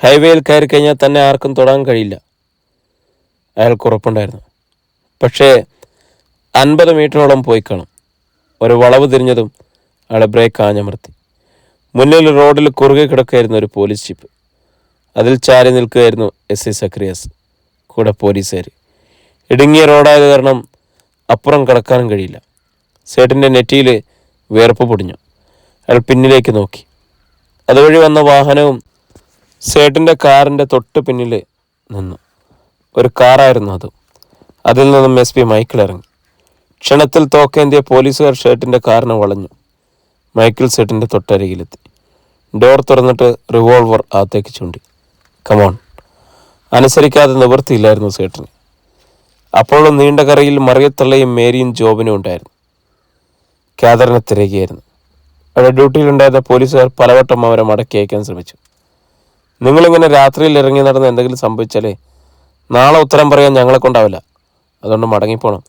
ഹൈവേയിൽ കയറി കഴിഞ്ഞാൽ തന്നെ ആർക്കും തൊടാൻ കഴിയില്ല. അയാൾക്ക് ഉറപ്പുണ്ടായിരുന്നു. പക്ഷേ 50 മീറ്ററോളം പോയി കാണും. ഒരു വളവ് തിരിഞ്ഞതും അയാളെ ബ്രേക്ക് ആഞ്ഞമർത്തി. മുന്നിൽ റോഡിൽ കുറുകെ കിടക്കുകയായിരുന്നു ഒരു പോലീസ് ജീപ്പ്. അതിൽ ചാരി നിൽക്കുകയായിരുന്നു SI സക്രിയാസ്, കൂടെ പോലീസുകാർ. ഇടുങ്ങിയ റോഡായത് കാരണം അപ്പുറം കടക്കാനും കഴിയില്ല. സേട്ടിൻ്റെ നെറ്റിയിൽ വിയർപ്പ് പൊടിഞ്ഞു. അയാൾ പിന്നിലേക്ക് നോക്കി. അതുവഴി വന്ന വാഹനവും സേട്ടിൻ്റെ കാറിൻ്റെ തൊട്ട് പിന്നിൽ നിന്നു. ഒരു കാറായിരുന്നു അത്. അതിൽ നിന്നും SP മൈക്കിൾ ഇറങ്ങി. ക്ഷണത്തിൽ തോക്കേന്തിയ പോലീസുകാർ ഷേട്ടിൻ്റെ കാറിനെ വളഞ്ഞു. മൈക്കിൾ സേട്ടിൻ്റെ തൊട്ടരികിലെത്തി. ഡോർ തുറന്നിട്ട് റിവോൾവർ അകത്തേക്ക് ചൂണ്ടി. കമോൺ. അനുസരിക്കാതെ നിവൃത്തിയില്ലായിരുന്നു സേട്ടിന്. അപ്പോഴും നീണ്ട കരയിൽ മറിയത്തള്ളയും മേരിയും ജോബിനും ഉണ്ടായിരുന്നു. കാതറിനെ തിരയുകയായിരുന്നു. അവിടെ ഡ്യൂട്ടിയിലുണ്ടായിരുന്ന പോലീസുകാർ പലവട്ടം അവരെ മടക്കി അയക്കാൻ ശ്രമിച്ചു. നിങ്ങളിങ്ങനെ രാത്രിയിൽ ഇറങ്ങി നടന്ന് എന്തെങ്കിലും സംഭവിച്ചാലേ നാളെ ഉത്തരം പറയാൻ ഞങ്ങളെ കൊണ്ടാവില്ല. അതുകൊണ്ട് മടങ്ങിപ്പോണം,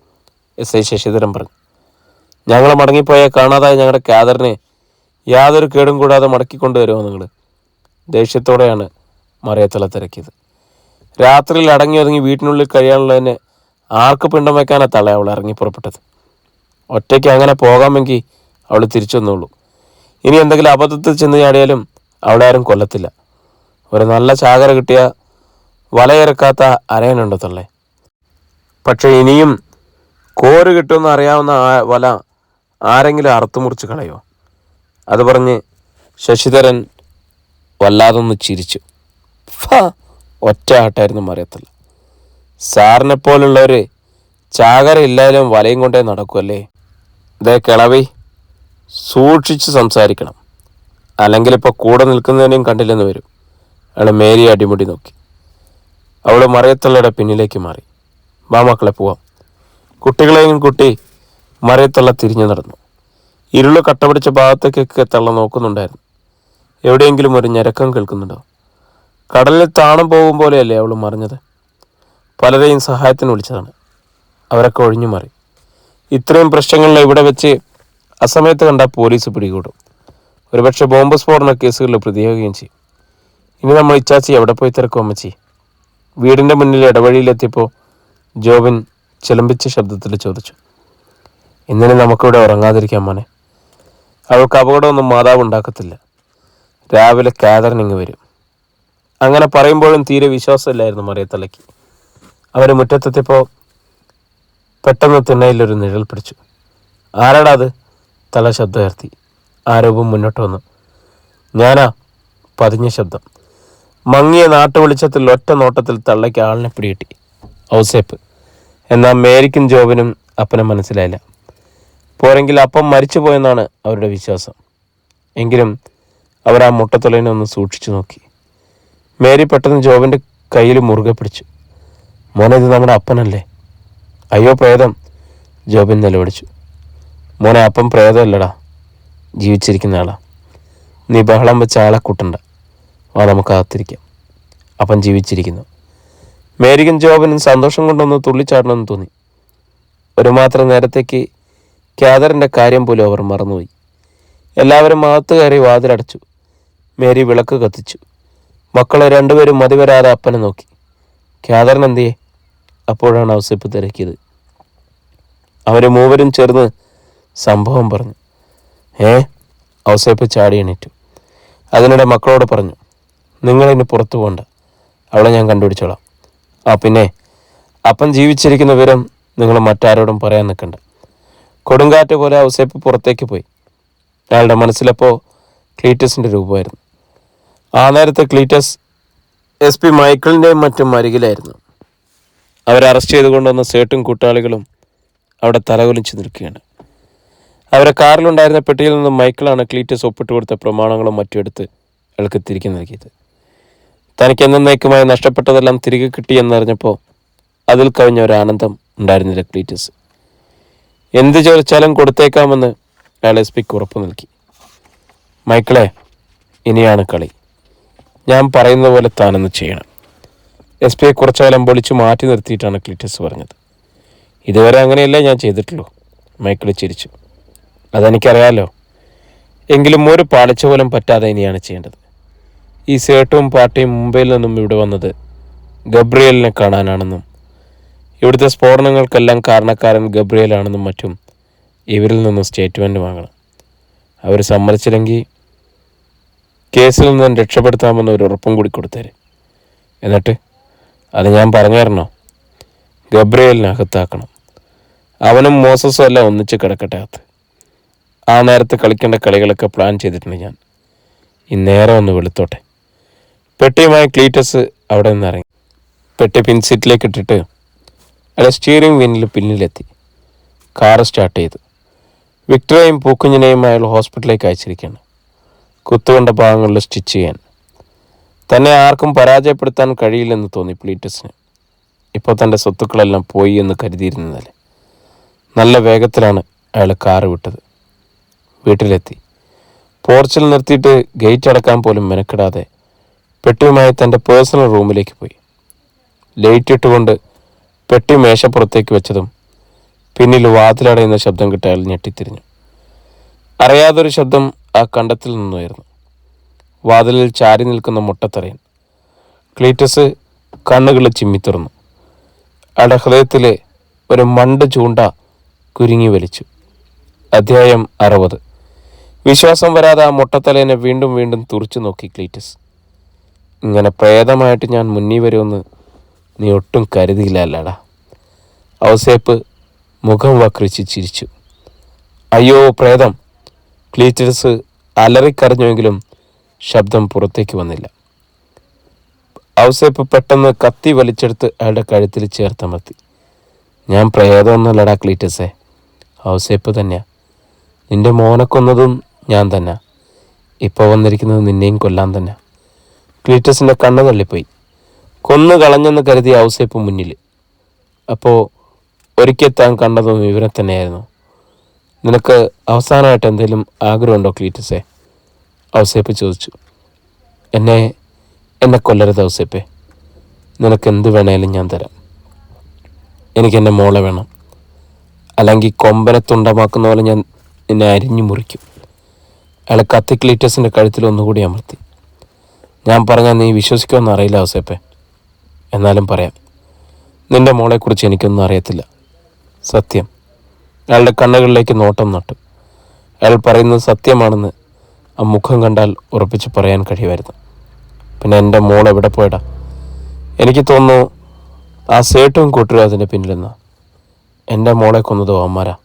SI ശശിധരൻ പറഞ്ഞു. ഞങ്ങൾ മടങ്ങിപ്പോയാൽ കാണാതായ ഞങ്ങളുടെ കാതറിനെ യാതൊരു കേടും കൂടാതെ മടക്കിക്കൊണ്ടുവരുമോ നിങ്ങൾ? ദേഷ്യത്തോടെയാണ് മറിയത്തള്ള തിരക്കിയത്. രാത്രിയിൽ അടങ്ങി ഒതുങ്ങി വീട്ടിനുള്ളിൽ കഴിയാനുള്ളതിന് ആർക്ക് പിണ്ടം വയ്ക്കാനാ തള്ള അവൾ ഇറങ്ങി പുറപ്പെട്ടത്? ഒറ്റയ്ക്ക് അങ്ങനെ പോകാമെങ്കിൽ അവൾ തിരിച്ചു വന്നുള്ളൂ. ഇനി എന്തെങ്കിലും അബദ്ധത്തിൽ ചെന്ന് ചാടിയാലും അവളെ ആരും കൊല്ലത്തില്ല. ഒരു നല്ല ചാകര കിട്ടിയ വലയിറക്കാത്ത അരയനുണ്ടോ തള്ളേ? പക്ഷെ ഇനിയും കോര് കിട്ടുമെന്ന് അറിയാവുന്ന വല ആരെങ്കിലും അറുത്തുമുറിച്ച് കളയോ? അത് പറഞ്ഞ് ശശിധരൻ വല്ലാതൊന്ന് ചിരിച്ചു. ഒറ്റ ആട്ടായിരുന്നു മറിയത്തല്ല. സാറിനെ പോലുള്ളവർ ചാകര ഇല്ലായാലും വലയും കൊണ്ടേ നടക്കുമല്ലേ? ഇതേ കിളവി, സൂക്ഷിച്ച് സംസാരിക്കണം, അല്ലെങ്കിൽ ഇപ്പോൾ കൂടെ നിൽക്കുന്നതിനെയും കണ്ടില്ലെന്ന് വരും. അയാൾ മേരിയെ അടിമുടി നോക്കി. അവൾ മറിയത്തള്ളയുടെ പിന്നിലേക്ക് മാറി. വാ മക്കളെ പോവാം. കുട്ടികളെയും കുട്ടി മറിയത്തള്ള തിരിഞ്ഞു നടന്നു. ഇരുള് കട്ടപിടിച്ച ഭാഗത്തേക്കൊക്കെ തള്ള നോക്കുന്നുണ്ടായിരുന്നു. എവിടെയെങ്കിലും ഒരു ഞരക്കം കേൾക്കുന്നുണ്ടോ? കടലിൽ താണം പോകും പോലെയല്ലേ അവൾ മറിഞ്ഞത്? പലരെയും സഹായത്തിന് വിളിച്ചതാണ്. അവരൊക്കെ ഒഴിഞ്ഞു മാറി. ഇത്രയും പ്രശ്നങ്ങളിൽ ഇവിടെ വെച്ച് അസമയത്ത് കണ്ട പോലീസ് പിടികൂടും. ഒരുപക്ഷെ ബോംബ് സ്ഫോടന കേസുകളിൽ പ്രതിയാകുകയും ചെയ്യും. ഇനി നമ്മൾ ഇച്ചാച്ചി എവിടെ പോയി തിരക്കും അമ്മച്ചി? വീടിൻ്റെ മുന്നിൽ ഇടവഴിയിലെത്തിയപ്പോൾ ജോബിൻ ചിലമ്പിച്ച ശബ്ദത്തിൽ ചോദിച്ചു. ഇന്നലെ നമുക്കിവിടെ ഉറങ്ങാതിരിക്കാൻ മോനെ. അവൾക്ക് അപകടമൊന്നും മാതാവ് ഉണ്ടാക്കത്തില്ല. രാവിലെ കാതറിനിങ് വരും. അങ്ങനെ പറയുമ്പോഴും തീരെ വിശ്വാസമില്ലായിരുന്നു മറിയത്തള്ളയ്ക്ക്. അവർ മുറ്റത്തെത്തിയപ്പോൾ പെട്ടെന്ന് തിണ്ണയിലൊരു നിഴൽ പിടിച്ചു. ആരാടാ അത്? തല ശബ്ദമുയർത്തി. ആരോപം മുന്നോട്ട് വന്നു. ഞാനാ. പതിഞ്ഞ ശബ്ദം. മങ്ങിയ നാട്ടുവെളിച്ചത്തിൽ ഒറ്റ നോട്ടത്തിൽ തള്ളയ്ക്ക് ആളിനെ പിടികിട്ടി. ഔസേപ്പ്. എന്നാൽ മേരിക്കും ജോബിനും അപ്പനെ മനസ്സിലായില്ല. പോരെങ്കിൽ അപ്പം മരിച്ചു പോയെന്നാണ് അവരുടെ വിശ്വാസം. എങ്കിലും അവർ ആ മുട്ടത്തൊലനെ ഒന്ന് സൂക്ഷിച്ചു നോക്കി. മേരി പെട്ടെന്ന് ജോബിൻ്റെ കയ്യിൽ മുറുകെ പിടിച്ചു. മോനെ, ഇത് നമ്മുടെ അപ്പനല്ലേ? അയ്യോ പ്രേതം, ജോബിൻ നിലവിളിച്ചു. മോനെ, അപ്പം പ്രേതമല്ലടാ, ജീവിച്ചിരിക്കുന്ന ആളാ. നീ ബഹളം വെച്ച ആളെ കൂട്ടണ്ട. ആ, നമുക്ക് അകത്തിരിക്കാം. അപ്പം ജീവിച്ചിരിക്കുന്നു. മേരിക്കും ജോബിനും സന്തോഷം കൊണ്ടൊന്ന് തുള്ളിച്ചാടണമെന്ന് തോന്നി. ഒരു മാത്രം നേരത്തേക്ക് കാതറിൻ്റെ കാര്യം പോലും അവർ മറന്നുപോയി. എല്ലാവരും അകത്ത് കയറി വാതിലടച്ചു. മേരി വിളക്ക് കത്തിച്ചു. മക്കളെ രണ്ടുപേരും മതിവരാതെ അപ്പനെ നോക്കി. കാതറിന് എന്തിയേ? അപ്പോഴാണ് ഔസേപ്പ് തിരക്കിയത്. അവർ മൂവരും ചേർന്ന് സംഭവം പറഞ്ഞു. ഔസേപ്പ് ചാടി എണീറ്റു. അതിനിടെ മക്കളോട് പറഞ്ഞു, നിങ്ങളിനി പുറത്തു പോകണ്ട, അവളെ ഞാൻ കണ്ടുപിടിച്ചോളാം. പിന്നെ അപ്പൻ ജീവിച്ചിരിക്കുന്ന വിവരം നിങ്ങൾ മറ്റാരോടും പറയാൻ നിൽക്കണ്ട. കൊടുങ്കാറ്റ് പോലെ ഔസേപ്പ് പുറത്തേക്ക് പോയി. അയാളുടെ മനസ്സിലപ്പോൾ ക്ലീറ്റസിൻ്റെ രൂപമായിരുന്നു. ആ നേരത്തെ ക്ലീറ്റസ് SP മൈക്കിളിൻ്റെയും മറ്റും അരികിലായിരുന്നു. അവരെ അറസ്റ്റ് ചെയ്തുകൊണ്ടുവന്ന സേട്ടും കൂട്ടാളികളും അവിടെ തലകുലിച്ച് നിൽക്കുകയാണ്. അവരെ കാറിലുണ്ടായിരുന്ന പെട്ടിയിൽ നിന്നും മൈക്കിളാണ് ക്ലീറ്റസ് ഒപ്പിട്ട് കൊടുത്ത പ്രമാണങ്ങളും മറ്റും എടുത്ത് അയാൾക്ക് തിരികെ നൽകിയത്. തനിക്ക് എന്നേക്കുമായി നഷ്ടപ്പെട്ടതെല്ലാം തിരികെ കിട്ടിയെന്നറിഞ്ഞപ്പോൾ അതിൽ കവിഞ്ഞ ഒരു ആനന്ദം ഉണ്ടായിരുന്നില്ല ക്ലീറ്റസ്. എന്ത് ചോദിച്ചാലും കൊടുത്തേക്കാമെന്ന് അയാൾ SPക്ക് ഉറപ്പ് നൽകി. മൈക്കിളെ, ഇനിയാണ് കളി. ഞാൻ പറയുന്ന പോലെ താനൊന്ന് ചെയ്യണം. SPയെ കുറച്ചുകാലം പൊളിച്ചു മാറ്റി നിർത്തിയിട്ടാണ് ക്ലീറ്റസ് പറഞ്ഞത്. ഇതുവരെ അങ്ങനെയല്ലേ ഞാൻ ചെയ്തിട്ടുള്ളൂ. മൈക്കിൾ ചിരിച്ചു. അതെനിക്കറിയാലോ. എങ്കിലും ഒരു പാളിച്ച പോലും പറ്റാതെ ഇനിയാണ് ചെയ്യേണ്ടത്. ഈ സേട്ടും പാർട്ടിയും മുംബൈയിൽ നിന്നും ഇവിടെ വന്നത് ഗബ്രിയേലിനെ കാണാനാണെന്നും ഇവിടുത്തെ സ്ഫോടനങ്ങൾക്കെല്ലാം കാരണക്കാരൻ ഗബ്രിയേലാണെന്നും മറ്റും ഇവരിൽ നിന്നും സ്റ്റേറ്റ്മെൻറ്റ് വാങ്ങണം. അവർ സമ്മതിച്ചില്ലെങ്കിൽ കേസിൽ നിന്നും രക്ഷപ്പെടുത്താമെന്ന് ഒരു ഉറപ്പും കൂടി കൊടുത്തേരെ. എന്നിട്ട് അത് ഞാൻ പറഞ്ഞു തരണോ? ഗബ്രിയേലിനകത്താക്കണം. അവനും മോസസും എല്ലാം ഒന്നിച്ച് കിടക്കട്ടെ അകത്ത്. ആ നേരത്ത് കളിക്കേണ്ട കളികളൊക്കെ പ്ലാൻ ചെയ്തിട്ടുണ്ട് ഞാൻ. ഈ നേരം ഒന്ന് വെളുത്തോട്ടെ. പെട്ടിയുമായി ക്ലീറ്റസ് അവിടെ നിന്ന് ഇറങ്ങി. പെട്ടി പിൻസീറ്റിലേക്ക് ഇട്ടിട്ട് അയാൾ സ്റ്റിയറിംഗ് വീലിൽ പിന്നിലെത്തി. കാറ് സ്റ്റാർട്ട് ചെയ്തു. വിക്ടറേയും പൂക്കുഞ്ഞിനെയും അയാൾ ഹോസ്പിറ്റലിലേക്ക് അയച്ചിരിക്കുകയാണ്, കുത്തുകൊണ്ട ഭാഗങ്ങളിൽ സ്റ്റിച്ച് ചെയ്യാൻ. തന്നെ ആർക്കും പരാജയപ്പെടുത്താൻ കഴിയില്ലെന്ന് തോന്നി ക്ലീറ്റസിന്. ഇപ്പോൾ തൻ്റെ സ്വത്തുക്കളെല്ലാം പോയി എന്ന് കരുതിയിരുന്നതല്ലേ. നല്ല വേഗത്തിലാണ് അയാൾ കാറ് വിട്ടത്. വീട്ടിലെത്തി പോർച്ചിൽ നിർത്തിയിട്ട് ഗേറ്റ് അടക്കാൻ പോലും മെനക്കെടാതെ പെട്ടിയുമായി തൻ്റെ പേഴ്സണൽ റൂമിലേക്ക് പോയി. ലൈറ്റ് ഇട്ടുകൊണ്ട് പെട്ടി മേശപ്പുറത്തേക്ക് വെച്ചതും പിന്നിൽ വാതിലടയുന്ന ശബ്ദം കിട്ടി അയാൾ ഞെട്ടിത്തിരിഞ്ഞു. അറിയാതൊരു ശബ്ദം ആ കണ്ടത്തിൽ നിന്നുമായിരുന്നു. വാതിലിൽ ചാരി നിൽക്കുന്ന മുട്ടത്തറയൻ. ക്ലീറ്റസ് കണ്ണുകൾ ചിമ്മിത്തുറന്നു. അയാളുടെ ഹൃദയത്തിലെ ഒരു മണ്ട് ചൂണ്ട കുരുങ്ങി വലിച്ചു. അധ്യായം 60. വിശ്വാസം വരാതെ ആ മുട്ടത്തലേനെ വീണ്ടും വീണ്ടും തുറച്ചു നോക്കി ക്ലീറ്റസ്. ഇങ്ങനെ പ്രേതമായിട്ട് ഞാൻ മുന്നിൽ വരുമെന്ന് നീ ഒട്ടും കരുതിയില്ല അല്ലടാ. ഔസേപ്പ് മുഖം വക്രിച്ച് ചിരിച്ചു. അയ്യോ പ്രേതം! ക്ലീറ്റസ് അലറിക്കരഞ്ഞുവെങ്കിലും ശബ്ദം പുറത്തേക്ക് വന്നില്ല. ഔസേപ്പ് പെട്ടെന്ന് കത്തി വലിച്ചെടുത്ത് അയാളുടെ കഴുത്തിൽ ചേർത്തമർത്തി. ഞാൻ പ്രേതമൊന്നുമല്ലടാ ക്ലീറ്റസേ, ഔസേപ്പ് തന്നെയാ. നിന്റെ മോനെ കൊന്നതും ഞാൻ തന്നെ. ഇപ്പോൾ വന്നിരിക്കുന്നത് നിന്നെയും കൊല്ലാൻ തന്നെ. ക്ലീറ്റസിൻ്റെ കണ്ണ് തള്ളിപ്പോയി. കൊന്നു കളഞ്ഞെന്ന് കരുതിയ ഔസേപ്പ് മുന്നിൽ. അപ്പോൾ ഒരിക്കൽ താൻ കണ്ടതും ഇവരെ തന്നെയായിരുന്നു. നിനക്ക് അവസാനമായിട്ട് എന്തെങ്കിലും ആഗ്രഹമുണ്ടോ ക്ലീറ്റസേ? ഔസേപ്പ് ചോദിച്ചു. എന്നെ കൊല്ലരുത് ഔസേപ്പേ. നിനക്ക് എന്ത് വേണേലും ഞാൻ തരാം. എനിക്കെൻ്റെ മോളെ വേണം. അല്ലെങ്കിൽ കൊമ്പനെ തുണ്ടമാക്കുന്ന പോലെ ഞാൻ നിന്നെ അരിഞ്ഞു മുറിക്കും. അയാൾ കത്തി ക്ലീറ്റസിൻ്റെ കഴുത്തിൽ ഒന്നുകൂടി അമർത്തി. ഞാൻ പറഞ്ഞാൽ നീ വിശ്വസിക്കുമെന്ന് അറിയില്ല ഔസേപ്പേ, എന്നാലും പറയാം. നിന്റെ മോളെക്കുറിച്ച് എനിക്കൊന്നും അറിയത്തില്ല, സത്യം. അയാളുടെ കണ്ണുകളിലേക്ക് നോട്ടം നട്ടു. അയാൾ പറയുന്നത് സത്യമാണെന്ന് ആ മുഖം കണ്ടാൽ ഉറപ്പിച്ച് പറയാൻ കഴിയുമായിരുന്നു. പിന്നെ എൻ്റെ മോൾ എവിടെ പോയടാ? എനിക്ക് തോന്നുന്നു ആ സേട്ടും കൂട്ടരും അതിൻ്റെ പിന്നിലെന്നാ. എൻ്റെ മോളെ കൊന്നതോ അമ്മാരാ.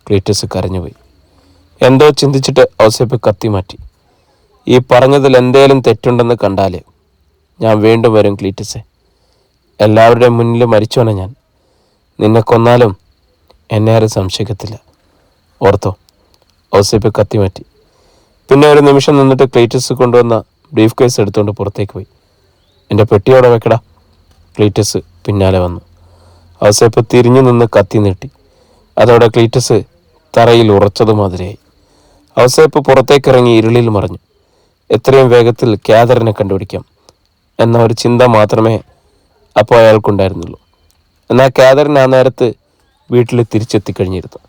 ക്ലീറ്റസ് കരഞ്ഞുപോയി. എന്തോ ചിന്തിച്ചിട്ട് ഔസേപ്പ് കത്തി മാറ്റി. ഈ പറഞ്ഞതിൽ എന്തേലും തെറ്റുണ്ടെന്ന് കണ്ടാലേ ഞാൻ വീണ്ടും വരും ക്ലീറ്റസേ. എല്ലാവരുടെയും മുന്നിൽ മരിച്ചോനെ ഞാൻ. നിന്നെ കൊന്നാലും എന്നെ ആരും സംശയിക്കത്തില്ല, ഓർത്തോ. ഔസേപ്പ് കത്തി മാറ്റി. പിന്നെ ഒരു നിമിഷം നിന്നിട്ട് ക്ലീറ്റസ് കൊണ്ടുവന്ന ബ്രീഫ് കേസ് എടുത്തുകൊണ്ട് പുറത്തേക്ക് പോയി. എൻ്റെ പെട്ടിയോടെ വെക്കടാ. ക്ലീറ്റസ് പിന്നാലെ വന്നു. ഔസേപ്പ് തിരിഞ്ഞു നിന്ന് കത്തി നീട്ടി. അതോടെ ക്ലീറ്റസ് തറയിൽ ഉറച്ചതുമാതിരിയായി. ഔസേപ്പ് പുറത്തേക്കിറങ്ങി ഇരുളിൽ മറഞ്ഞു. എത്രയും വേഗത്തിൽ ക്യാദറിനെ കണ്ടുപിടിക്കാം എന്ന ഒരു ചിന്ത മാത്രമേ അപ്പോൾ അയാൾക്കുണ്ടായിരുന്നുള്ളൂ. എന്നാൽ ക്യാദറിന് ആ നേരത്ത് വീട്ടിൽ തിരിച്ചെത്തിക്കഴിഞ്ഞിരുന്നു.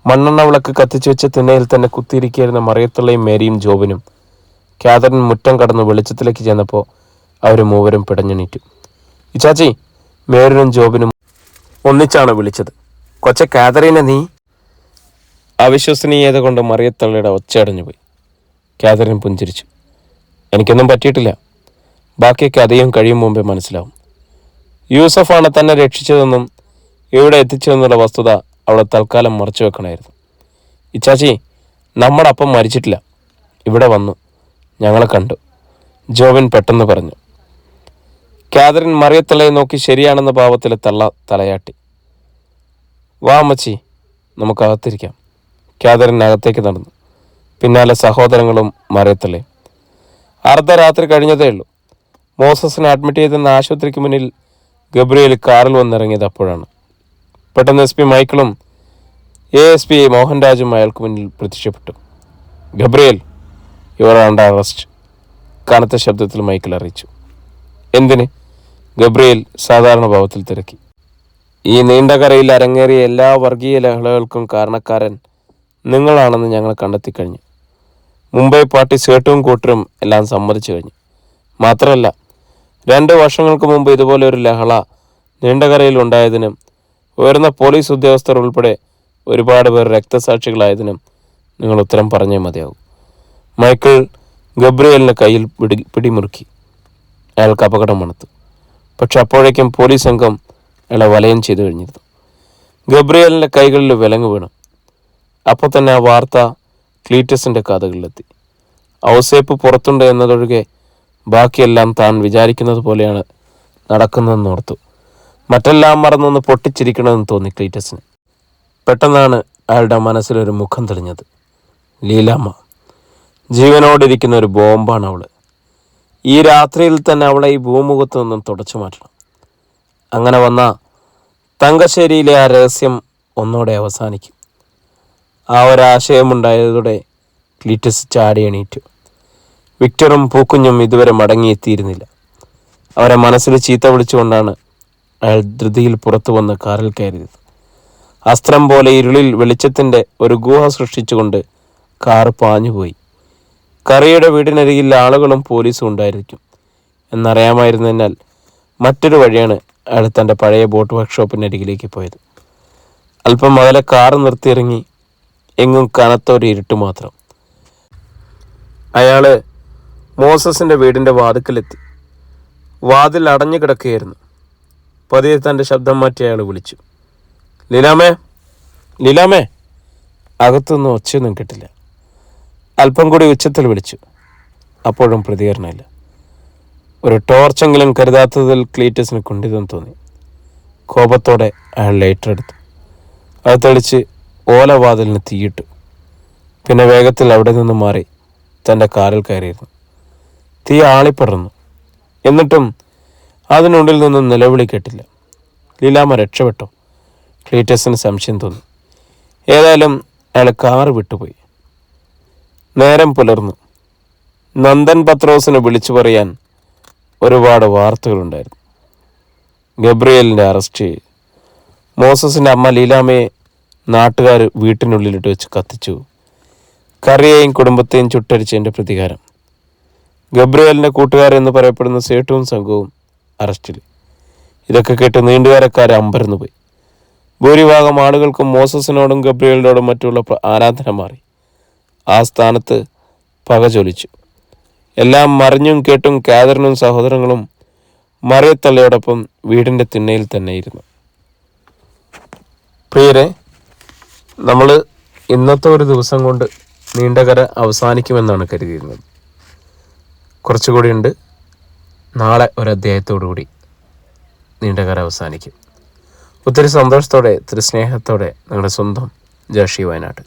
മണ്ണെണ്ണ വിളക്ക് കത്തിച്ചു വെച്ച തിണ്ണയിൽ തന്നെ കുത്തിയിരിക്കുന്ന മറിയത്തുള്ളയും മേരിയും ജോബിനും. ക്യാദറിൻ മുറ്റം കടന്ന് വെളിച്ചത്തിലേക്ക് ചെന്നപ്പോൾ അവർ മൂവരും പിടഞ്ഞെണീറ്റു. ഇച്ചാച്ചി! മേരിനും ജോബിനും ഒന്നിച്ചാണ് വിളിച്ചത്. കൊച്ച കാതറിനെ നീ! അവിശ്വസനീയത കൊണ്ട് മറിയത്തള്ളയുടെ ഒച്ചയടഞ്ഞുപോയി. കാതറിൻ പുഞ്ചിരിച്ചു. എനിക്കൊന്നും പറ്റിയിട്ടില്ല. ബാക്കിയൊക്കെ അധികം കഴിയും മുമ്പേ മനസ്സിലാവും. യൂസഫാണ് തന്നെ രക്ഷിച്ചതെന്നും ഇവിടെ എത്തിച്ചതെന്നുള്ള വസ്തുത അവളെ തൽക്കാലം മറച്ചു വെക്കണമായിരുന്നു. ഇച്ചാച്ചി, നമ്മുടെ അപ്പം മരിച്ചിട്ടില്ല, ഇവിടെ വന്നു, ഞങ്ങളെ കണ്ടു, ജോബിൻ പെട്ടെന്ന് പറഞ്ഞു. കാതറിൻ മറിയത്തള്ളയെ നോക്കി ശരിയാണെന്ന ഭാവത്തിലെ തലയാട്ടി. വാ അമ്മച്ചി, നമുക്കകത്തിരിക്കാം. കാതറിൻ അകത്തേക്ക് നടന്നു. പിന്നാലെ സഹോദരങ്ങളും മറിയത്തള്ളയും. അർദ്ധരാത്രി കഴിഞ്ഞതേ ഉള്ളൂ. മോസസിനെ അഡ്മിറ്റ് ചെയ്തെന്ന ആശുപത്രിക്ക് മുന്നിൽ ഗബ്രിയേൽ കാറിൽ വന്നിറങ്ങിയത് അപ്പോഴാണ്. പെട്ടെന്ന് SP മൈക്കിളും ASP മോഹൻരാജും അയാൾക്ക് മുന്നിൽ പ്രത്യക്ഷപ്പെട്ടു. ഗബ്രിയേൽ, യുവർ അണ്ടർ അറസ്റ്റ്, കനത്ത ശബ്ദത്തിൽ മൈക്കിൾ അറിയിച്ചു. എന്തിന്? ഗബ്രിയേൽ സാധാരണ ഭാവത്തിൽ തിരക്കി. ഈ നീണ്ടകരയിൽ അരങ്ങേറിയ എല്ലാ വർഗീയ ലഹളകൾക്കും കാരണക്കാരൻ നിങ്ങളാണെന്ന് ഞങ്ങൾ കണ്ടെത്തിക്കഴിഞ്ഞു. മുംബൈ പാർട്ടി സേട്ടും കൂട്ടരും എല്ലാം സമ്മതിച്ചു കഴിഞ്ഞു. മാത്രമല്ല 2 വർഷങ്ങൾക്ക് മുമ്പ് ഇതുപോലെ ഒരു ലഹള നീണ്ടകരയിൽ ഉണ്ടായതിനും ഉയർന്ന പോലീസ് ഉദ്യോഗസ്ഥർ ഉൾപ്പെടെ ഒരുപാട് പേർ രക്തസാക്ഷികളായതിനും നിങ്ങൾ ഉത്തരം പറഞ്ഞേ മതിയാവും. മൈക്കിൾ ഗബ്രിയേലിൻ്റെ കയ്യിൽ പിടിമുറുക്കി. അയാൾക്ക് അപകടം മണത്തു. പക്ഷെ അപ്പോഴേക്കും പോലീസ് സംഘം അയാളെ വലയം ചെയ്തു കഴിഞ്ഞിരുന്നു. ഗബ്രിയേലിൻ്റെ കൈകളിൽ വിലങ്ങ് വീണു. അപ്പോൾ തന്നെ ആ വാർത്ത ക്ലീറ്റസിൻ്റെ കാതുകളിലെത്തി. ഔസേപ്പ് പുറത്തുണ്ട് എന്നതൊഴികെ ബാക്കിയെല്ലാം താൻ വിചാരിക്കുന്നത് പോലെയാണ് നടക്കുന്നതെന്ന് ഓർത്തു. മറ്റെല്ലാം മറന്നൊന്ന് പൊട്ടിച്ചിരിക്കണമെന്ന് തോന്നി ക്ലീറ്റസിന്. പെട്ടെന്നാണ് അയാളുടെ മനസ്സിലൊരു മുഖം തെളിഞ്ഞത്. ലീലാമ്മ. ജീവനോടിരിക്കുന്ന ഒരു ബോംബാണ് അവൾ. ഈ രാത്രിയിൽ തന്നെ അവളെ ഈ ഭൂമുഖത്ത് നിന്നും തുടച്ചു മാറ്റണം. അങ്ങനെ വന്ന തങ്കശ്ശേരിയിലെ ആ രഹസ്യം ഒന്നോടെ അവസാനിക്കും. ആ ഒരാശയമുണ്ടായതോടെ ക്ലീറ്റസ് ചാടി എണീറ്റു. വിക്ടറും പൂക്കുഞ്ഞും ഇതുവരെ മടങ്ങിയെത്തിയിരുന്നില്ല. അവരെ മനസ്സിൽ ചീത്ത വിളിച്ചുകൊണ്ടാണ് അയാൾ ധൃതിയിൽ പുറത്തു വന്ന് കാറിൽ കയറിയത്. അസ്ത്രം പോലെ ഇരുളിൽ വെളിച്ചത്തിൻ്റെ ഒരു ഗുഹ സൃഷ്ടിച്ചുകൊണ്ട് കാർ പാഞ്ഞുപോയി. കറിയുടെ വീടിനരികിൽ ആളുകളും പോലീസും ഉണ്ടായിരിക്കും എന്നറിയാമായിരുന്നതിനാൽ മറ്റൊരു വഴിയാണ് അയാൾ തൻ്റെ പഴയ ബോട്ട് വർക്ക്ഷോപ്പിനരികിലേക്ക് പോയത്. അല്പം അകലെ കാർ നിർത്തിയിറങ്ങി. എങ്ങും കനത്തൊരു ഇരുട്ട് മാത്രം. അയാൾ മോസസിൻ്റെ വീടിൻ്റെ വാതിക്കലെത്തി. വാതിൽ അടഞ്ഞു കിടക്കുകയായിരുന്നു. പതിയെ തൻ്റെ ശബ്ദം മാറ്റി അയാൾ വിളിച്ചു. ലീലാമേ, ലീലാമേ. അകത്തൊന്നും ഒച്ചയൊന്നും കിട്ടില്ല. അല്പം കൂടി ഉച്ചത്തിൽ വിളിച്ചു. അപ്പോഴും പ്രതികരണമില്ല. ഒരു ടോർച്ചെങ്കിലും കരുതാത്തതിൽ ക്ലീറ്റസിന് കുണ്ഠിതം തോന്നി. കോപത്തോടെ അയാൾ ലൈറ്റർ എടുത്തു. അത് തെളിച്ച് ഓലവാതിലിന് തീയിട്ടു. പിന്നെ വേഗത്തിൽ അവിടെ നിന്ന് മാറി തൻ്റെ കാറിൽ കയറിയിരുന്നു. തീ ആളിപ്പടർന്നു. എന്നിട്ടും അതിനുള്ളിൽ നിന്നും നിലവിളി കേട്ടില്ല. ലീലാമ്മ രക്ഷപ്പെട്ടോ? ക്ലീറ്റസിന് സംശയം തോന്നി. ഏതായാലും അയാൾ കാറ് വിട്ടുപോയി. നേരം പുലർന്നു. നന്ദൻ പത്രോസിനെ വിളിച്ചു പറയാൻ ഒരുപാട് വാർത്തകളുണ്ടായിരുന്നു. ഗബ്രിയേലിൻ്റെ അറസ്റ്റ്, മോസസിൻ്റെ അമ്മ ലീലാമ്മയെ നാട്ടുകാർ വീട്ടിനുള്ളിലിട്ട് വെച്ച് കത്തിച്ചു, കറിയെയും കുടുംബത്തെയും ചുട്ടരിച്ചതിൻ്റെ പ്രതികാരം, ഗബ്രിയേലിൻ്റെ കൂട്ടുകാരെന്ന് പറയപ്പെടുന്ന സേട്ടുവും സംഘവും അറസ്റ്റിൽ. ഇതൊക്കെ കേട്ട് നീണ്ടുകാരക്കാർ അമ്പരന്നു പോയി. ഭൂരിഭാഗം ആളുകൾക്കും മോസസിനോടും ഗബ്രിയേലിനോടും മറ്റുള്ള ആരാധന മാറി. ആ സ്ഥാനത്ത് പക ജ്വലിച്ചു. എല്ലാം മറിഞ്ഞും കേട്ടും കാതറിനും സഹോദരങ്ങളും മറിയത്തള്ളയോടൊപ്പം വീടിൻ്റെ തിണ്ണയിൽ തന്നെയിരുന്നു. പ്രിയരെ, നമ്മൾ ഇന്നത്തെ ഒരു ദിവസം കൊണ്ട് നീണ്ടകര അവസാനിക്കുമെന്നാണ് കരുതിയിരുന്നത്. കുറച്ചുകൂടി ഉണ്ട്. നാളെ ഒരധ്യായത്തോടു കൂടി നീണ്ടകര അവസാനിക്കും. ഒത്തിരി സന്തോഷത്തോടെ, ഒത്തിരി സ്നേഹത്തോടെ നിങ്ങളുടെ സ്വന്തം ജോഷി വയനാട്.